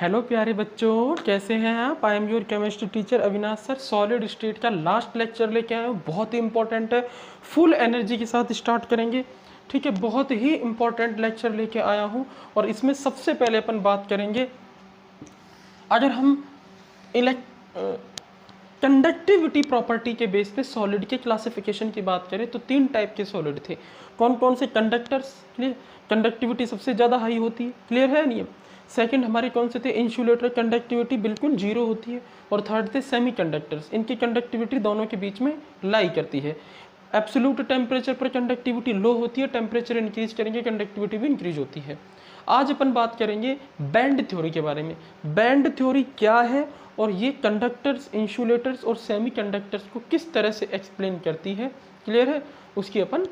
Hello प्यारे बच्चों, कैसे हैं आप? I am your chemistry teacher Avinash sir. Solid state का लास्ट लेक्चर लेके आए हूँ, बहुत ही इंपॉर्टेंट है। फुल एनर्जी के साथ स्टार्ट करेंगे, ठीक है। बहुत ही इंपॉर्टेंट लेक्चर लेके आया हूँ और इसमें सबसे पहले अपन बात करेंगे, अगर हम कंडक्टिविटी प्रॉपर्टी के बेस पे सॉलिड के क्लासिफिकेशन की बात करें तो 3 टाइप के सॉलिड थे। कौन कौन से? कंडक्टर्स, क्लियर, कंडक्टिविटी सबसे ज़्यादा हाई होती है, क्लियर है नियम। सेकंड हमारे कौन से थे? इंसुलेटर, कंडक्टिविटी बिल्कुल जीरो होती है। और थर्ड थे सेमी कंडक्टर्स, इनकी कंडक्टिविटी दोनों के बीच में लाई करती है। एब्सोल्यूट टेम्परेचर पर कंडक्टिविटी लो होती है, टेम्परेचर इंक्रीज करेंगे कंडक्टिविटी भी इंक्रीज होती है। आज अपन बात करेंगे बैंड थ्योरी के बारे में। बैंड थ्योरी क्या है और ये कंडक्टर्स, इंसुलेटर्स और सेमी कंडक्टर्स को किस तरह से एक्सप्लेन करती है, क्लियर है, उसकी अपन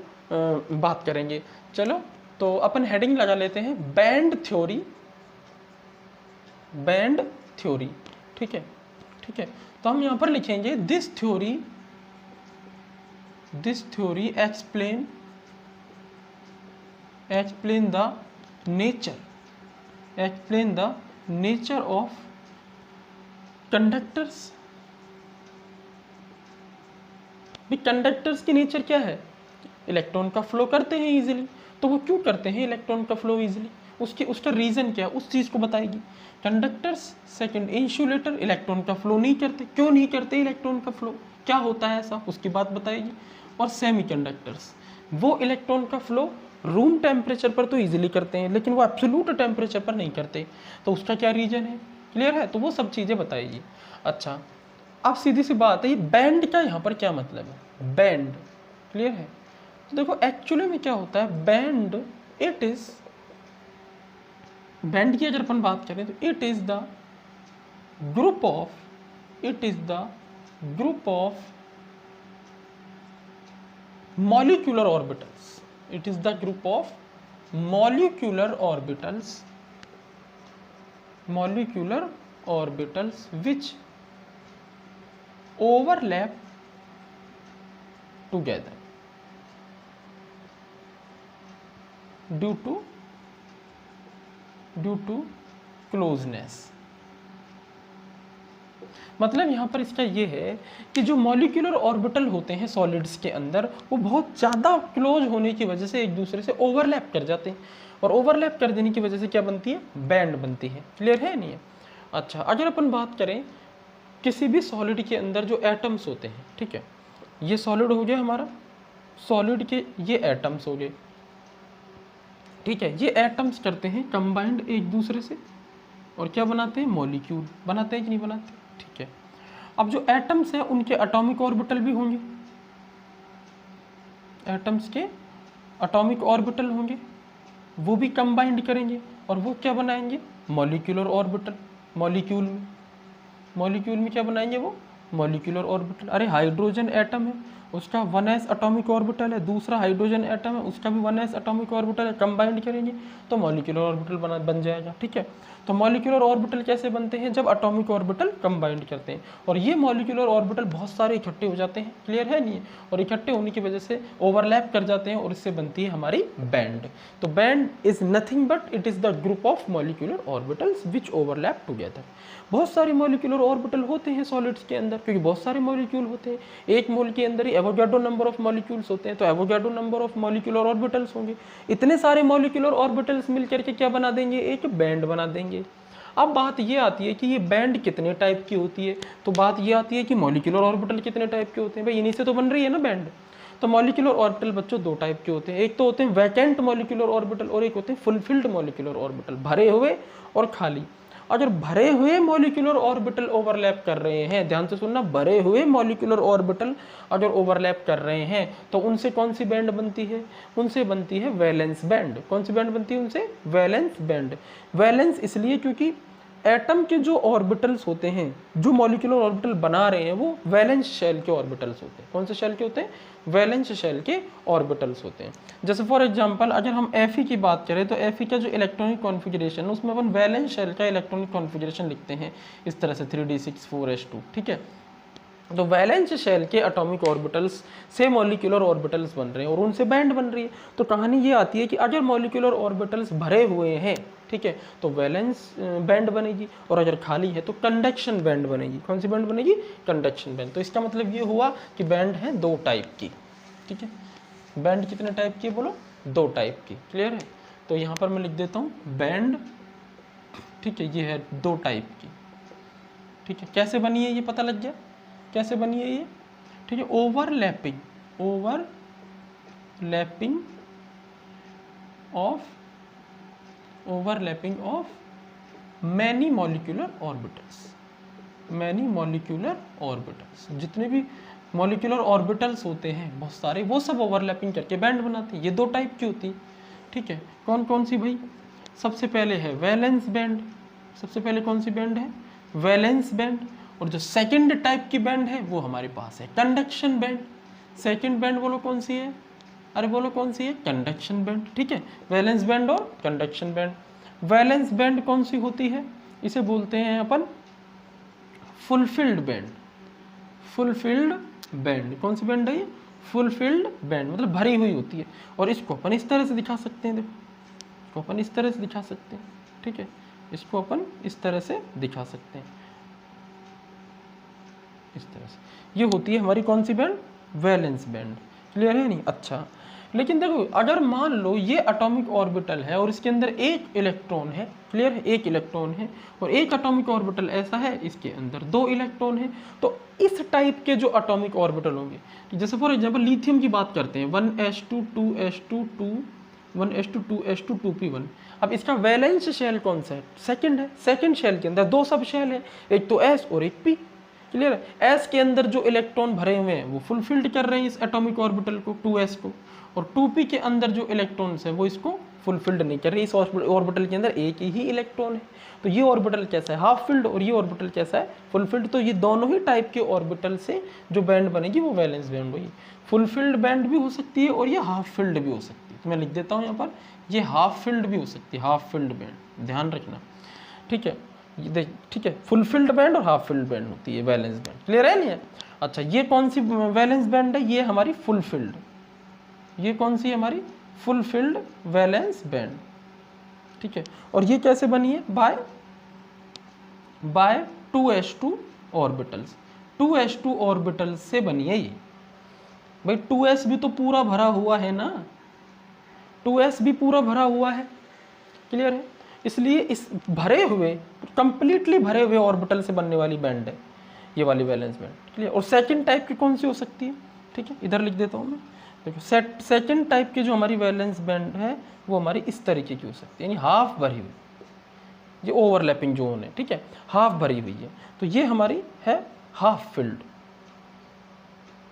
बात करेंगे। चलो तो अपन हेडिंग लगा लेते हैं, बैंड थ्योरी। बैंड थ्योरी, ठीक है, ठीक है। तो हम यहाँ पर लिखेंगे this theory explain the nature of conductors. भी कंडक्टर्स की नेचर क्या है? इलेक्ट्रॉन का फ्लो करते हैं इजीली। तो वो क्यों करते हैं इलेक्ट्रॉन का फ्लो इजीली? उसका रीजन क्या है, उस चीज को बताएगी। कंडक्टर्स। सेकंड इंसुलेटर, इलेक्ट्रॉन का फ्लो नहीं करते। क्यों नहीं करते इलेक्ट्रॉन का फ्लो, क्या होता है ऐसा, उसकी बात बताएगी। और सेमी कंडक्टर्स, वो इलेक्ट्रॉन का फ्लो रूम टेम्परेचर पर तो इजीली करते हैं, लेकिन वो एब्सोल्यूट टेम्परेचर पर नहीं करते। तो उसका क्या रीजन है, क्लियर है। तो वो सब चीजें बताएगी। अच्छा, अब सीधी सी बात है, ये बैंड का यहाँ पर क्या मतलब है? बैंड, क्लियर है। तो देखो एक्चुअली में क्या होता है बैंड, इट इज, बैंड की अगर अपन बात करें तो it is the group of molecular orbitals. It is the group of molecular orbitals which overlap together due to closeness. मतलब यहाँ पर इसका ये है कि जो मॉलिक्यूलर ऑर्बिटल होते हैं सॉलिड्स के अंदर, वो बहुत ज़्यादा क्लोज होने की वजह से एक दूसरे से ओवरलैप कर जाते हैं, और ओवरलैप कर देने की वजह से क्या बनती है? बैंड बनती है, क्लियर है नहीं है। अच्छा, अगर अपन बात करें किसी भी सॉलिड के अंदर जो एटम्स होते हैं, ठीक है, ये सॉलिड हो गया हमारा, सॉलिड के ये एटम्स हो गए, ठीक है। ये एटम्स करते हैं कंबाइंड एक दूसरे से और क्या बनाते हैं? मॉलिक्यूल बनाते हैं कि नहीं बनाते, ठीक है। अब जो एटम्स हैं उनके एटॉमिक ऑर्बिटल भी होंगे, एटम्स के एटॉमिक ऑर्बिटल होंगे, वो भी कंबाइंड करेंगे और वो क्या बनाएंगे? Molecular orbital. मॉलिक्यूल में क्या बनाएंगे? वो मॉलिक्यूलर ऑर्बिटल। अरे हाइड्रोजन एटम है, उसका 1s एटॉमिक ऑर्बिटल है, दूसरा हाइड्रोजन एटम है, उसका भी 1s एटॉमिक ऑर्बिटल है, कंबाइंड करेंगे तो मॉलिक्यूलर ऑर्बिटल बन जाएगा, ठीक है। तो मॉलिक्यूलर ऑर्बिटल कैसे बनते हैं? जब एटॉमिक ऑर्बिटल कंबाइंड करते हैं, और ये मॉलिक्यूलर ऑर्बिटल बहुत सारे इकट्ठे हो जाते हैं, क्लियर है नहीं है, और इकट्ठे होने की वजह से ओवरलैप कर जाते हैं और इससे बनती है हमारी बैंड। तो band is nothing but it is the group of molecular orbitals which overlap together. बहुत सारे मॉलिक्यूलर ऑर्बिटल होते हैं सॉलिड्स के अंदर, क्योंकि बहुत सारे मॉलिक्यूल होते हैं, एक मोल के अंदर ही एवोगाड्रो नंबर ऑफ मॉलिक्यूल्स होते हैं, तो Avogadro number of molecular orbitals होंगे। इतने सारे मॉलिक्यूलर ऑर्बिटल्स मिलकर के क्या बना देंगे? एक बैंड बना देंगे। अब बात ये आती है कि ये बैंड कितने टाइप की होती है, तो बात ये आती है कि मॉलिक्यूलर ऑर्बिटल कितने टाइप के होते हैं। भाई इन्हीं से तो बन रही है ना बैंड। तो मॉलिक्यूलर ऑर्बिटल बच्चों 2 टाइप के होते हैं, एक तो होते हैं वैकेंट मॉलिक्यूलर ऑर्बिटल और एक होते हैं फुलफिल्ड मॉलिक्यूलर ऑर्बिटल, भरे हुए और खाली। अगर भरे हुए मॉलिक्यूलर ऑर्बिटल ओवरलैप कर रहे हैं, ध्यान से सुनना, भरे हुए मॉलिक्यूलर ऑर्बिटल अगर ओवरलैप कर रहे हैं तो उनसे कौन सी बैंड बनती है? उनसे बनती है वैलेंस बैंड। कौन सी बैंड बनती है उनसे? Valence band. वैलेंस इसलिए क्योंकि एटम के जो ऑर्बिटल्स होते हैं, जो मॉलिक्यूलर ऑर्बिटल बना रहे हैं, वो वैलेंस शेल के ऑर्बिटल्स होते हैं। कौन से शेल के होते हैं? वैलेंस शेल के ऑर्बिटल्स होते हैं। जैसे फॉर एग्जांपल अगर हम Fe की बात करें तो Fe का जो इलेक्ट्रॉनिक कॉन्फ़िगरेशन है उसमें अपन वैलेंस शेल का इलेक्ट्रॉनिक कॉन्फ़िगरेशन लिखते हैं इस तरह से 3d6 4s2, ठीक है। तो वैलेंस शेल के एटॉमिक ऑर्बिटल्स से मॉलिक्यूलर ऑर्बिटल्स बन रहे हैं और उनसे बैंड बन रही है। तो कहानी ये आती है कि अगर मॉलिक्यूलर ऑर्बिटल्स भरे हुए हैं, ठीक है, तो वैलेंस बैंड बनेगी, और अगर खाली है तो कंडक्शन बैंड बनेगी। कौन सी बैंड बनेगी? Conduction band. तो इसका मतलब ये हुआ कि बैंड है दो टाइप की, ठीक है। बैंड कितने टाइप की बोलो? दो टाइप की। क्लियर है? तो यहाँ पर मैं लिख देता हूँ बैंड, ठीक है, ये है दो टाइप की, ठीक है। कैसे बनी है ये पता लग गया, कैसे बनी है ये, ठीक है। Overlapping of many molecular orbitals, जितने भी मॉलिक्यूलर ऑर्बिटल्स होते हैं बहुत सारे, वो सब ओवरलैपिंग करके बैंड बनाते हैं। ये दो टाइप की होती है, ठीक है। कौन कौन सी भाई? सबसे पहले है वैलेंस बैंड। सबसे पहले कौन सी बैंड है? Valence band. और जो सेकंड टाइप की बैंड है वो हमारे पास है कंडक्शन बैंड। सेकंड बैंड बोलो कौन सी है? अरे बोलो कौन सी है? कंडक्शन बैंड, ठीक है। वैलेंस बैंड और कंडक्शन बैंड। वैलेंस बैंड कौन सी होती है? इसे बोलते हैं अपन फुलफिल्ड बैंड। फुलफिल्ड बैंड कौन सी बैंड है ये? फुलफिल्ड बैंड, मतलब भरी हुई होती है। और इसको अपन इस तरह से दिखा सकते हैं, देखो, इसको अपन इस तरह से दिखा सकते हैं, ठीक है। इसको अपन इस तरह से दिखा सकते हैं, इस तरह से। ये होती है हमारी कौन सी बैंड? Valence band. क्लियर है नहीं? अच्छा, लेकिन देखो अगर मान लो ये एटॉमिक ऑर्बिटल है और इसके अंदर एक इलेक्ट्रॉन है, क्लियर है, एक इलेक्ट्रॉन है, और एक एटॉमिक ऑर्बिटल ऐसा है इसके अंदर दो इलेक्ट्रॉन है, तो इस टाइप के जो एटॉमिक ऑर्बिटल होंगे, जैसे फॉर एग्जांपल लिथियम की बात करते हैं, 1s2 2s2 1s2 2s2 2p1। अब इसका वैलेंस शेल कौन सा है? सेकंड है। सेकंड शेल के अंदर दो सब शेल है, एक तो s और एक p। क्लियर है? s के अंदर जो इलेक्ट्रॉन भरे हुए हैं वो फुलफिल्ड कर रहे हैं इस एटॉमिक ऑर्बिटल को, 2s को, और 2p के अंदर जो इलेक्ट्रॉन्स है वो इसको फुलफिल्ड नहीं कर रहे। इस ऑर्बिटल के अंदर एक ही इलेक्ट्रॉन है। तो ये ऑर्बिटल कैसा है? हाफ फिल्ड, और ये ऑर्बिटल कैसा है? फुलफिल्ड। तो ये दोनों ही टाइप के ऑर्बिटल से जो बैंड बनेगी वो वैलेंस बैंड होगी। फुलफिल्ड बैंड भी हो सकती है और ये हाफ फिल्ड भी हो सकती है। तो मैं लिख देता हूँ यहाँ पर, ये हाफ फिल्ड भी हो सकती है, हाफ फिल्ड बैंड, ध्यान रखना, ठीक है। ठीक है, फुलफिल्ड बैंड और हाफ फिल्ड बैंड होती है वैलेंस बैंड। क्लियर है नहीं है? अच्छा, ये कौन सी वैलेंस बैंड है? ये हमारी फुलफिल्ड। ये कौन सी हमारी? फुलफिल्ड वैलेंस बैंड, ठीक है। और ये कैसे बनी है? Bye 2s2 orbitals. 2s2 orbitals से बनी है ये। भाई 2s भी तो पूरा भरा हुआ है ना, 2s भी पूरा भरा हुआ है। क्लियर है? इसलिए इस भरे हुए, कंप्लीटली भरे हुए ऑर्बिटल से बनने वाली बैंड है ये वाली वैलेंस बैंड। क्लियर? और सेकंड टाइप की कौन सी हो सकती है? ठीक है, इधर लिख देता हूँ मैं, देखो सेकंड टाइप की जो हमारी वैलेंस बैंड है वो हमारी इस तरीके की हो सकती है, यानी हाफ भरी हुई, ये ओवरलैपिंग जोन है, ठीक है, हाफ भरी हुई है। तो ये हमारी है हाफ फिल्ड।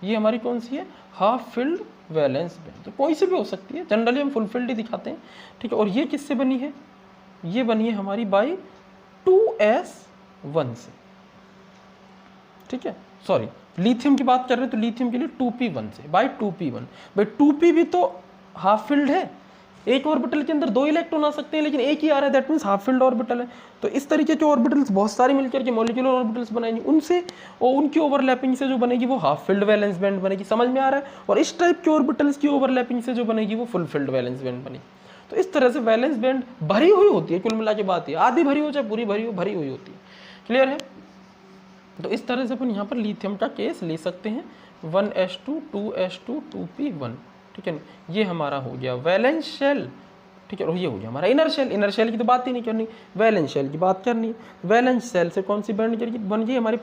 ये हमारी कौन सी है? Half filled valence band. तो कोई सी भी हो सकती है, जनरली हम फुलफिल्ड ही दिखाते हैं, ठीक है। और ये किससे बनी है? ये बनी है हमारी बाई 2s1 से, ठीक है। सॉरी, लिथियम की बात कर रहे हैं तो लिथियम के लिए 2p1 से, बाई 2p1। भाई 2p भी तो हाफ फिल्ड है, एक ऑर्बिटल के अंदर दो इलेक्ट्रॉन आ सकते हैं लेकिन एक ही आ रहा है, that means half filled orbital है। तो इस तरीके के ऑर्बिटल्स बहुत सारे मिलकर के मॉलिक्यूलर ऑर्बिटल्स बनाएंगे, उनसे और उनकी ओवरलैपिंग से जो बनेगी वो हाफ फिल्ड वैलेंस बैंड बनेगी। समझ में आ रहा है? और इस टाइप के ऑर्बिटल्स की ओवरलैपिंग से जो बनेगी वो फुल फिल्ड वैलेंस बैंड बनेगी। तो इस तरह से वैलेंस बैंड भरी हुई होती है, कुल मिला के बात है, आधी भरी हो चाहे पूरी भरी हो, भरी हुई होती है। क्लियर है? तो इस तरह से अपन यहाँ पर लिथियम का केस ले सकते हैं, 1s2 2s2 2p1, ठीक है। ये हमारा हो गया वैलेंस शेल, ठीक है। और ये हो गया हमारा इनर शेल। इनर शेल की तो बात ही नहीं करनी, वैलेंस शेल की बात करनी है। वैलेंस शेल से कौन सी बैंड बन गई हमारे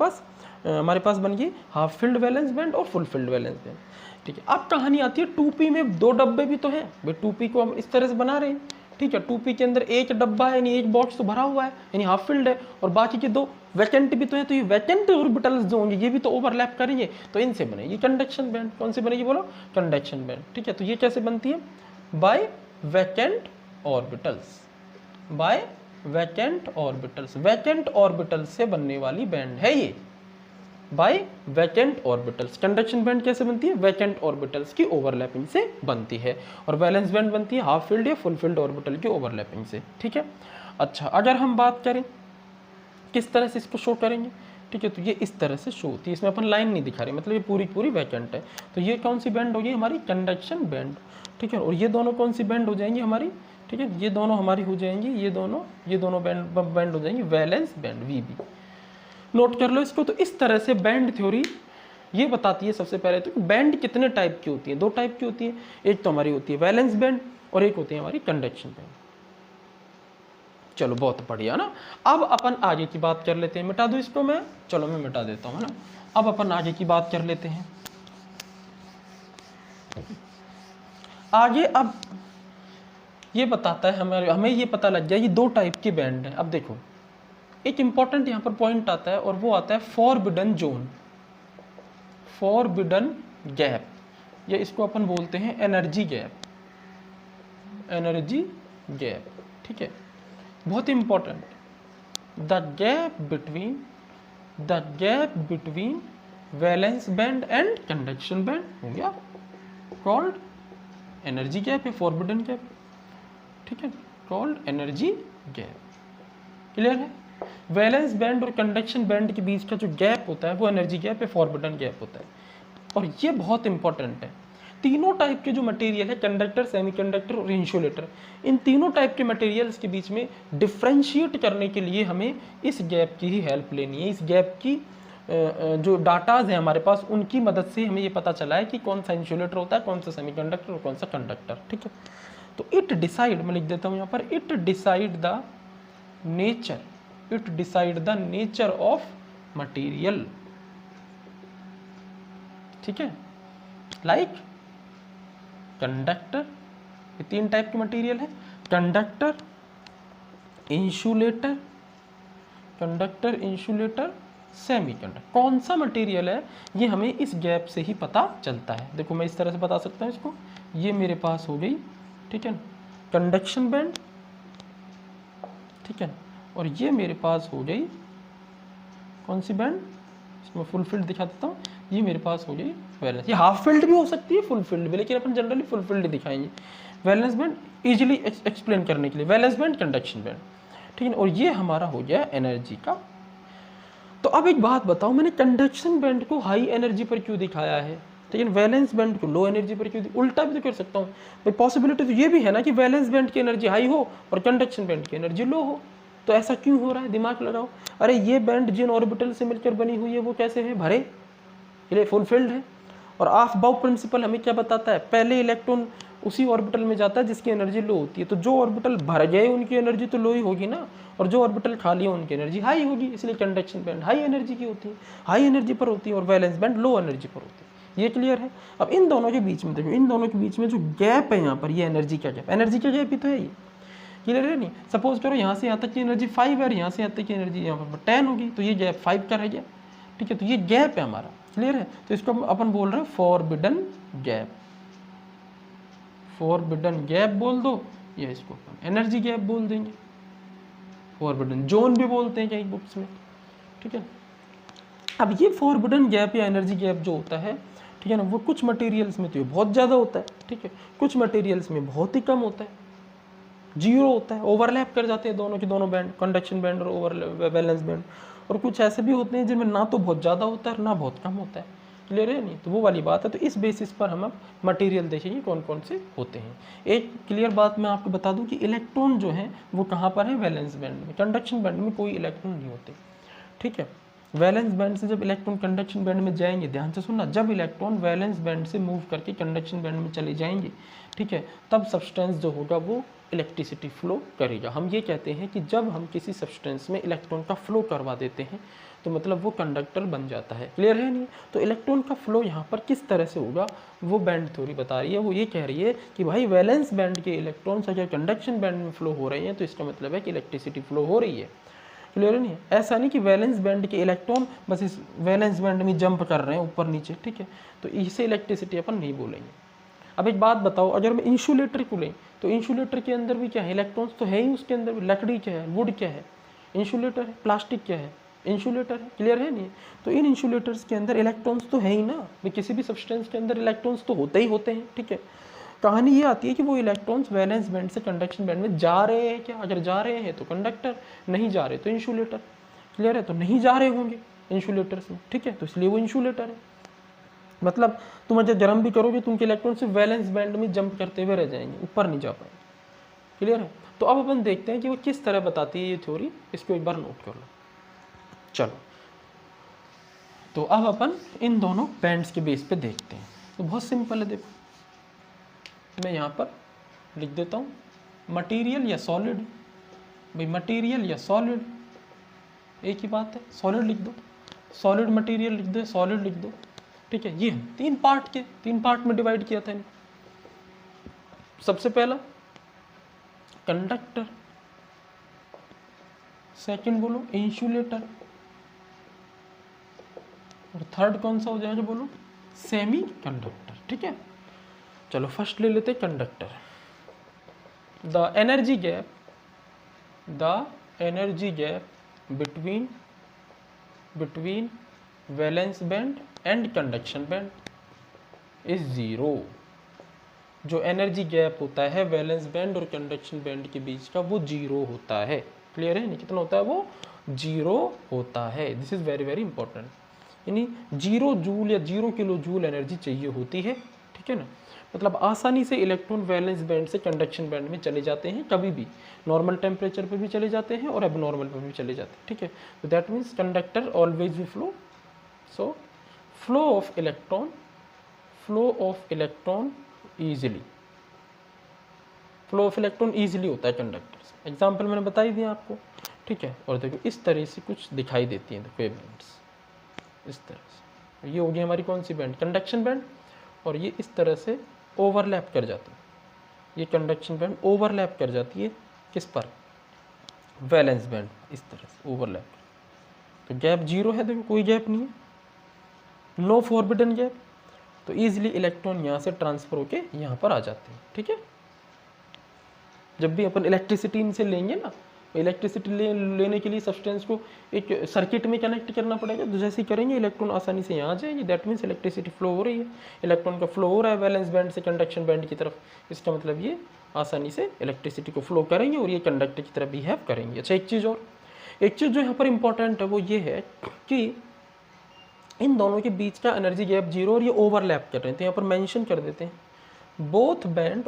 पास बन गई हाफ फिल्ड वैलेंस बैंड और फुल फिल्ड वैलेंस बैंड, ठीक है। अब कहानी आती है 2p में दो डब्बे भी तो हैं भाई, 2p को हम इस तरह से बना रहे हैं, ठीक है। 2p के अंदर एक डब्बा है, यानी एक बॉक्स तो भरा हुआ है, यानी हाफ फिल्ड है, और बाकी के दो वैकेंट भी तो है। तो ये वैकेंट ऑर्बिटल्स जो होंगे ये भी तो ओवरलैप करेंगे, तो इनसे बनेगी कंडक्शन बैंड। कौन सी बनेगी बोलो? कंडक्शन बैंड, ठीक है। तो ये कैसे बनती है? By vacant orbitals, by vacant orbitals. Vacant orbitals से बनने वाली बैंड है ये, by vacant orbitals. Conduction band कैसे बनती है? वैकेंट ऑर्बिटल्स की ओवरलैपिंग से बनती है। और वैलेंस बैंड बनती है हाफ फिल्ड या फुल फिल्ड ऑर्बिटल की ओवरलैपिंग से, ठीक है। अच्छा, अगर हम बात करें किस तरह से इसको शो करेंगे, ठीक है। तो ये इस तरह से शो होती है, इसमें अपन लाइन नहीं दिखा रहे, मतलब ये पूरी पूरी वैकेंट है। तो ये कौन सी बैंड होगी हमारी, कंडक्शन बैंड, ठीक है। और ये दोनों कौन सी बैंड हो जाएंगी हमारी, ठीक है, ये दोनों हमारी हो जाएंगी, ये दोनों बैंड हो जाएंगी वैलेंस बैंड, वीबी। नोट कर लो इसको। तो इस तरह से बैंड थ्योरी ये बताती है सबसे पहले तो बैंड कितने टाइप की होती है, दो टाइप की होती है, एक तो हमारी होती है वैलेंस बैंड और एक होती है हमारी कंडक्शन बैंड। चलो बहुत बढ़िया ना। अब अपन आगे की बात कर लेते हैं, मिटा दो इसको मैं, चलो मैं मिटा देता हूँ ना। अब अपन आगे की बात कर लेते हैं आगे। अब ये बताता है हमें ये पता लग गया ये दो टाइप के बैंड है। अब देखो एक इंपॉर्टेंट यहाँ पर पॉइंट आता है और वो आता है फॉरबिडन जोन, फॉरबिडन गैप, या इसको अपन बोलते हैं एनर्जी गैप, एनर्जी गैप, ठीक है, बहुत important. The gap between valence band and conduction band हो गया कॉल्ड एनर्जी गैप है, फॉरबिडन गैप, ठीक है, कॉल्ड एनर्जी गैप। क्लियर है। वैलेंस बैंड और कंडक्शन बैंड के बीच का जो गैप होता है वो एनर्जी गैप है, फॉरबिडन गैप होता है। और ये बहुत इंपॉर्टेंट है। तीनों टाइप के जो मटेरियल है, कंडक्टर, सेमीकंडक्टर और इंसुलेटर, इन तीनों टाइप के मटेरियल्स के बीच में डिफ्रेंशिएट करने के लिए हमें इस गैप की ही हेल्प लेनी है। इस गैप की जो डाटाज है हमारे पास, उनकी मदद से हमें ये पता चला है कि कौन सा इंसुलेटर होता है, कौन सा सेमीकंडक्टर और कौन सा कंडक्टर, ठीक है। तो इट डिसाइड, मैं लिख देता हूँ यहाँ पर, it decide the nature of material, ठीक है। लाइक कंडक्टर, ये तीन टाइप के मटेरियल है, कंडक्टर, इंसुलेटर, सेमीकंडक्टर। कौन सा मटेरियल है ये हमें इस गैप से ही पता चलता है। देखो मैं इस तरह से बता सकता हूँ इसको, ये मेरे पास हो गई, ठीक है, कंडक्शन बैंड, ठीक है, और ये मेरे पास हो गई कौन सी बैंड, इसमें फुल फील्ड दिखा देता हूँ, ये मेरे पास हो गई वैलेंस। ये हाफ फील्ड भी हो सकती है, फुल फील्ड भी, लेकिन अपन जनरली फुल फील्ड दिखाएंगे। वैलेंस बैंड इजीली एक्सप्लेन करने के लिए, वैलेंस बैंड, कंडक्शन बैंड, ठीक है। और ये हमारा हो गया एनर्जी का। तो अब एक बात बताओ, मैंने कंडक्शन बैंड को हाई एनर्जी पर क्यों दिखाया है, लेकिन वैलेंस बैंड को लो एनर्जी पर क्यों? उल्टा भी तो कर सकता हूँ भाई, पॉसिबिलिटी तो ये भी है ना कि वैलेंस बैंड की एनर्जी हाई हो और कंडक्शन बैंड की एनर्जी लो हो। तो ऐसा क्यों हो रहा है, दिमाग लगाओ। अरे ये बैंड जिन ऑर्बिटल से मिलकर बनी हुई है वो कैसे है, भरे, ये फुलफिल्ड है। और ऑफ-बाउ प्रिंसिपल हमें क्या बताता है, पहले इलेक्ट्रॉन उसी ऑर्बिटल में जाता है जिसकी एनर्जी लो होती है। तो जो ऑर्बिटल भर गए उनकी एनर्जी तो लो ही होगी ना, और जो ऑर्बिटल खाली है उनकी एनर्जी हाई होगी। इसलिए कंडक्शन बैंड हाई एनर्जी की होती है, हाई एनर्जी पर होती है, और वैलेंस बैंड लो एनर्जी पर होती है। ये क्लियर है। अब इन दोनों के बीच में देखो, इन दोनों के बीच में जो गैप है यहाँ पर, ये एनर्जी का गैप, एनर्जी का गैप ही तो है ये। क्लियर है नहीं? सपोज करो यहाँ से यहाँ तक की एनर्जी 5 है और यहाँ से यहाँ तक की एनर्जी यहाँ पर 10 होगी, तो ये गैप 5 का रह गया, ठीक है। तो ये गैप है हमारा, क्लियर है। तो इसको अपन बोल रहे हैं फॉरबिडन गैप, फॉरबिडन गैप बोल दो, या इसको अपन एनर्जी गैप बोल देंगे, फॉरबिडन जोन भी बोलते हैं कई बुक्स में, ठीक है। अब ये फॉरबिडन गैप या एनर्जी गैप जो होता है, ठीक है ना, वो कुछ मटेरियल्स में तो बहुत ज़्यादा होता है, ठीक है, कुछ मटेरियल्स में बहुत ही कम होता है, जीरो होता है, ओवरलैप कर जाते हैं दोनों के दोनों बैंड, कंडक्शन बैंड और वैलेंस बैंड। और कुछ ऐसे भी होते हैं जिनमें ना तो बहुत ज़्यादा होता है ना बहुत कम होता है, क्लियर है नहीं? तो वो वाली बात है। तो इस बेसिस पर हम अब मटेरियल देखेंगे कौन कौन से होते हैं। एक क्लियर बात मैं आपको बता दूं कि इलेक्ट्रॉन जो है वो कहाँ पर है, वैलेंस बैंड में। कंडक्शन बैंड में कोई इलेक्ट्रॉन नहीं होते, ठीक है। वैलेंस बैंड से जब इलेक्ट्रॉन कंडक्शन बैंड में जाएंगे, ध्यान से सुनना, जब इलेक्ट्रॉन वैलेंस बैंड से मूव करके कंडक्शन बैंड में चले जाएंगे, ठीक है, तब सब्सटेंस जो होगा वो इलेक्ट्रिसिटी फ्लो करेगा। हम ये कहते हैं कि जब हम किसी सब्सटेंस में इलेक्ट्रॉन का फ्लो करवा देते हैं तो मतलब वो कंडक्टर बन जाता है, क्लियर है नहीं? तो इलेक्ट्रॉन का फ्लो यहाँ पर किस तरह से होगा वो बैंड थ्योरी बता रही है। वो ये कह रही है कि भाई वैलेंस बैंड के इलेक्ट्रॉन्स अगर कंडक्शन बैंड में फ्लो हो रहे हैं तो इसका मतलब है कि इलेक्ट्रिसिटी फ्लो हो रही है, क्लियर है नहीं? ऐसा नहीं कि वैलेंस बैंड के इलेक्ट्रॉन बस इस वैलेंस बैंड में जंप कर रहे हैं ऊपर नीचे, ठीक है, तो इसे इलेक्ट्रिसिटी अपन नहीं बोलेंगे। अब एक बात बताओ, अगर मैं इंसुलेटर को लें तो इंसुलेटर के अंदर भी क्या है, इलेक्ट्रॉन्स तो है ही उसके अंदर भी। लकड़ी क्या है, वुड क्या है, इंसुलेटर है। प्लास्टिक क्या है, इंसुलेटर है, क्लियर है नहीं? तो इन इंसुलेटर्स के अंदर इलेक्ट्रॉन्स तो है ही ना, किसी भी सब्सटेंस के अंदर इलेक्ट्रॉन्स तो होते ही होते हैं, ठीक है। कहानी ये आती है कि वो इलेक्ट्रॉन्स वैलेंस बैंड से कंडक्शन बैंड में जा रहे हैं क्या? अगर जा रहे हैं तो कंडक्टर, नहीं जा रहे तो इंसुलेटर, क्लियर है? तो नहीं जा रहे होंगे, इंसुलेटर्स में, ठीक है, तो इसलिए वो इंसुलेटर है। मतलब तुम जब जन्म भी करोगे तो उनके इलेक्ट्रॉन सिर्फ वैलेंस बैंड में जंप करते हुए रह जाएंगे, ऊपर नहीं जा पाएंगे। क्लियर है? तो अब अपन देखते हैं कि वो किस तरह बताती है ये थ्योरी, इसको एक बार नोट कर लो। चलो, तो अब अपन इन दोनों बैंड्स के बेस पे देखते हैं। तो बहुत सिंपल है, देखो मैं यहाँ पर लिख देता हूँ मटेरियल या सॉलिड। भाई मटेरियल या सॉलिड एक ही बात है, सॉलिड लिख दो, सॉलिड मटेरियल लिख दो, सॉलिड लिख दो, ठीक है। ये तीन पार्ट में डिवाइड किया था इनको। सबसे पहला कंडक्टर, सेकंड बोलो इंसुलेटर, और थर्ड कौन सा हो जाएगा बोलो, सेमी कंडक्टर, ठीक है। चलो फर्स्ट ले लेते conductor. The energy gap between valence band and conduction band is zero. जो एनर्जी गैप होता है वैलेंस बैंड और कंडक्शन बैंड के बीच का, वो जीरो होता है। क्लियर है? नहीं, कितना होता है वो? जीरो होता है। This is very very important. यानी 0 जूल या 0 किलो जूल एनर्जी चाहिए होती है, ठीक है ना। मतलब आसानी से इलेक्ट्रॉन वैलेंस बैंड से कंडक्शन बैंड में चले जाते हैं, कभी भी नॉर्मल टेम्परेचर पे भी चले जाते हैं और एबनॉर्मल पे भी चले जाते हैं, ठीक है। तो that means conductor always we flow. So flow of electron easily, flow of electron easily होता है कंडक्टर से। एग्जाम्पल मैंने बता ही दिया आपको, ठीक है। और देखो इस तरह से कुछ दिखाई देती हैं, देखो ये बैंड्स इस तरह से। ये होगी हमारी कौन सी बैंड? Conduction band. और ये इस तरह से ओवरलैप कर जाती है, ये कंडक्शन बैंड ओवरलैप कर जाती है किस पर? वैलेंस बैंड, इस तरह से ओवरलैप। तो गैप जीरो है, देखो कोई गैप नहीं है, नो फॉरबिडन गैप। तो ईजिली इलेक्ट्रॉन यहाँ से ट्रांसफर होके यहाँ पर आ जाते हैं, ठीक है। जब भी अपन इलेक्ट्रिसिटी इनसे लेंगे ना, तो इलेक्ट्रिसिटी लेने के लिए सब्सटेंस को एक सर्किट में कनेक्ट करना पड़ेगा। तो जैसे ही करेंगे इलेक्ट्रॉन आसानी से यहाँ आ जाएगी, दैट मीन्स इलेक्ट्रिसिटी फ्लो हो रही है, इलेक्ट्रॉन का फ्लो हो रहा है वैलेंस बैंड से कंडक्शन बैंड की तरफ। इसका मतलब ये आसानी से इलेक्ट्रिसिटी को फ्लो करेंगे और ये कंडक्टर की तरफ बिहेव करेंगे। अच्छा, एक चीज़ जो यहाँ पर इंपॉर्टेंट है वो ये है कि इन दोनों के बीच का एनर्जी गैप जीरो और ये ओवरलैप कर रहे हैं। तो यहाँ पर मेंशन कर देते हैं both band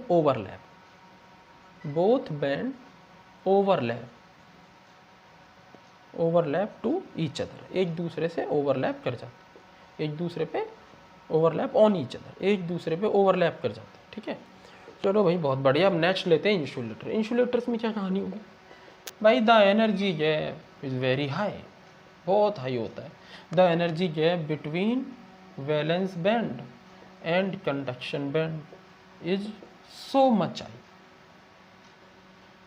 overlap to each other, एक दूसरे से ओवरलैप कर जाते, एक दूसरे पे ओवरलैप ऑन ईच अदर, एक दूसरे पे ओवरलैप कर जाते, ठीक है। चलो भाई बहुत बढ़िया। अब नेक्स्ट लेते हैं इंसुलेटर। इंसुलेटर्स में क्या कहानी होगी भाई? The energy gap is very high, बहुत हाई होता है। The energy gap between valence band and conduction band is so much high,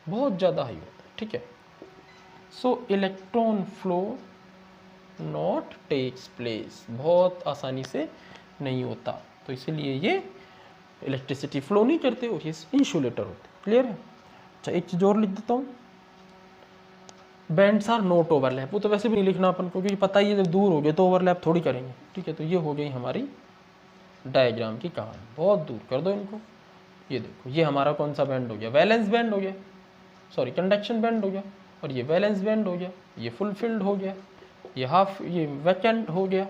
बहुत ज़्यादा हाई होता है, ठीक है। So electron flow not takes place, बहुत आसानी से नहीं होता, तो इसीलिए ये इलेक्ट्रिसिटी फ्लो नहीं करते और ये इंसुलेटर होते। क्लियर है? अच्छा, एक चीज़ और लिख देता हूँ, बैंड्स आर नोट ओवरलैप। वो तो वैसे भी नहीं लिखना अपन को, क्योंकि पता ही है जब दूर हो गए तो ओवरलैप थोड़ी करेंगे, ठीक है। तो ये हो गई हमारी डायग्राम की कहानी। बहुत दूर कर दो इनको। ये देखो, ये हमारा कौन सा बैंड हो गया? वैलेंस बैंड हो गया, सॉरी कंडक्शन बैंड हो गया। और ये वैलेंस बैंड हो गया, ये फुलफिल्ड हो गया, ये हाफ, ये वैकेंट हो गया।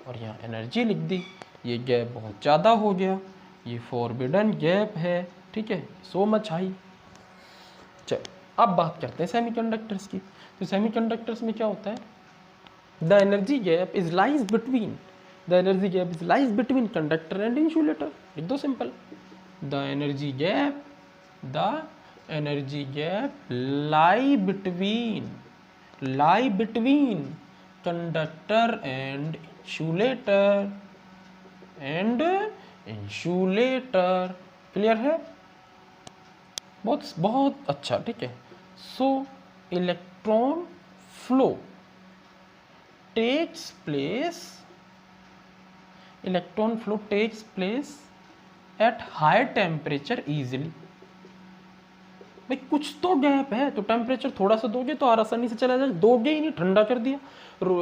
और यहाँ एनर्जी लिख दी, ये गैप बहुत ज़्यादा हो गया, ये फॉरबिडन गैप है, ठीक है, सो मच हाई। चलो अब बात करते हैं सेमीकंडक्टर्स की। तो सेमीकंडक्टर्स में क्या होता है? The energy gap is lies between conductor and insulator. लिख दो simple, the energy gap lie between conductor and insulator. Clear है? बहुत बहुत अच्छा, ठीक है। So electron flow takes place at high temperature easily. भाई कुछ तो गैप है, तो टेम्परेचर थोड़ा सा दोगे तो आसानी से चला जाए, दोगे ही नहीं, ठंडा कर दिया,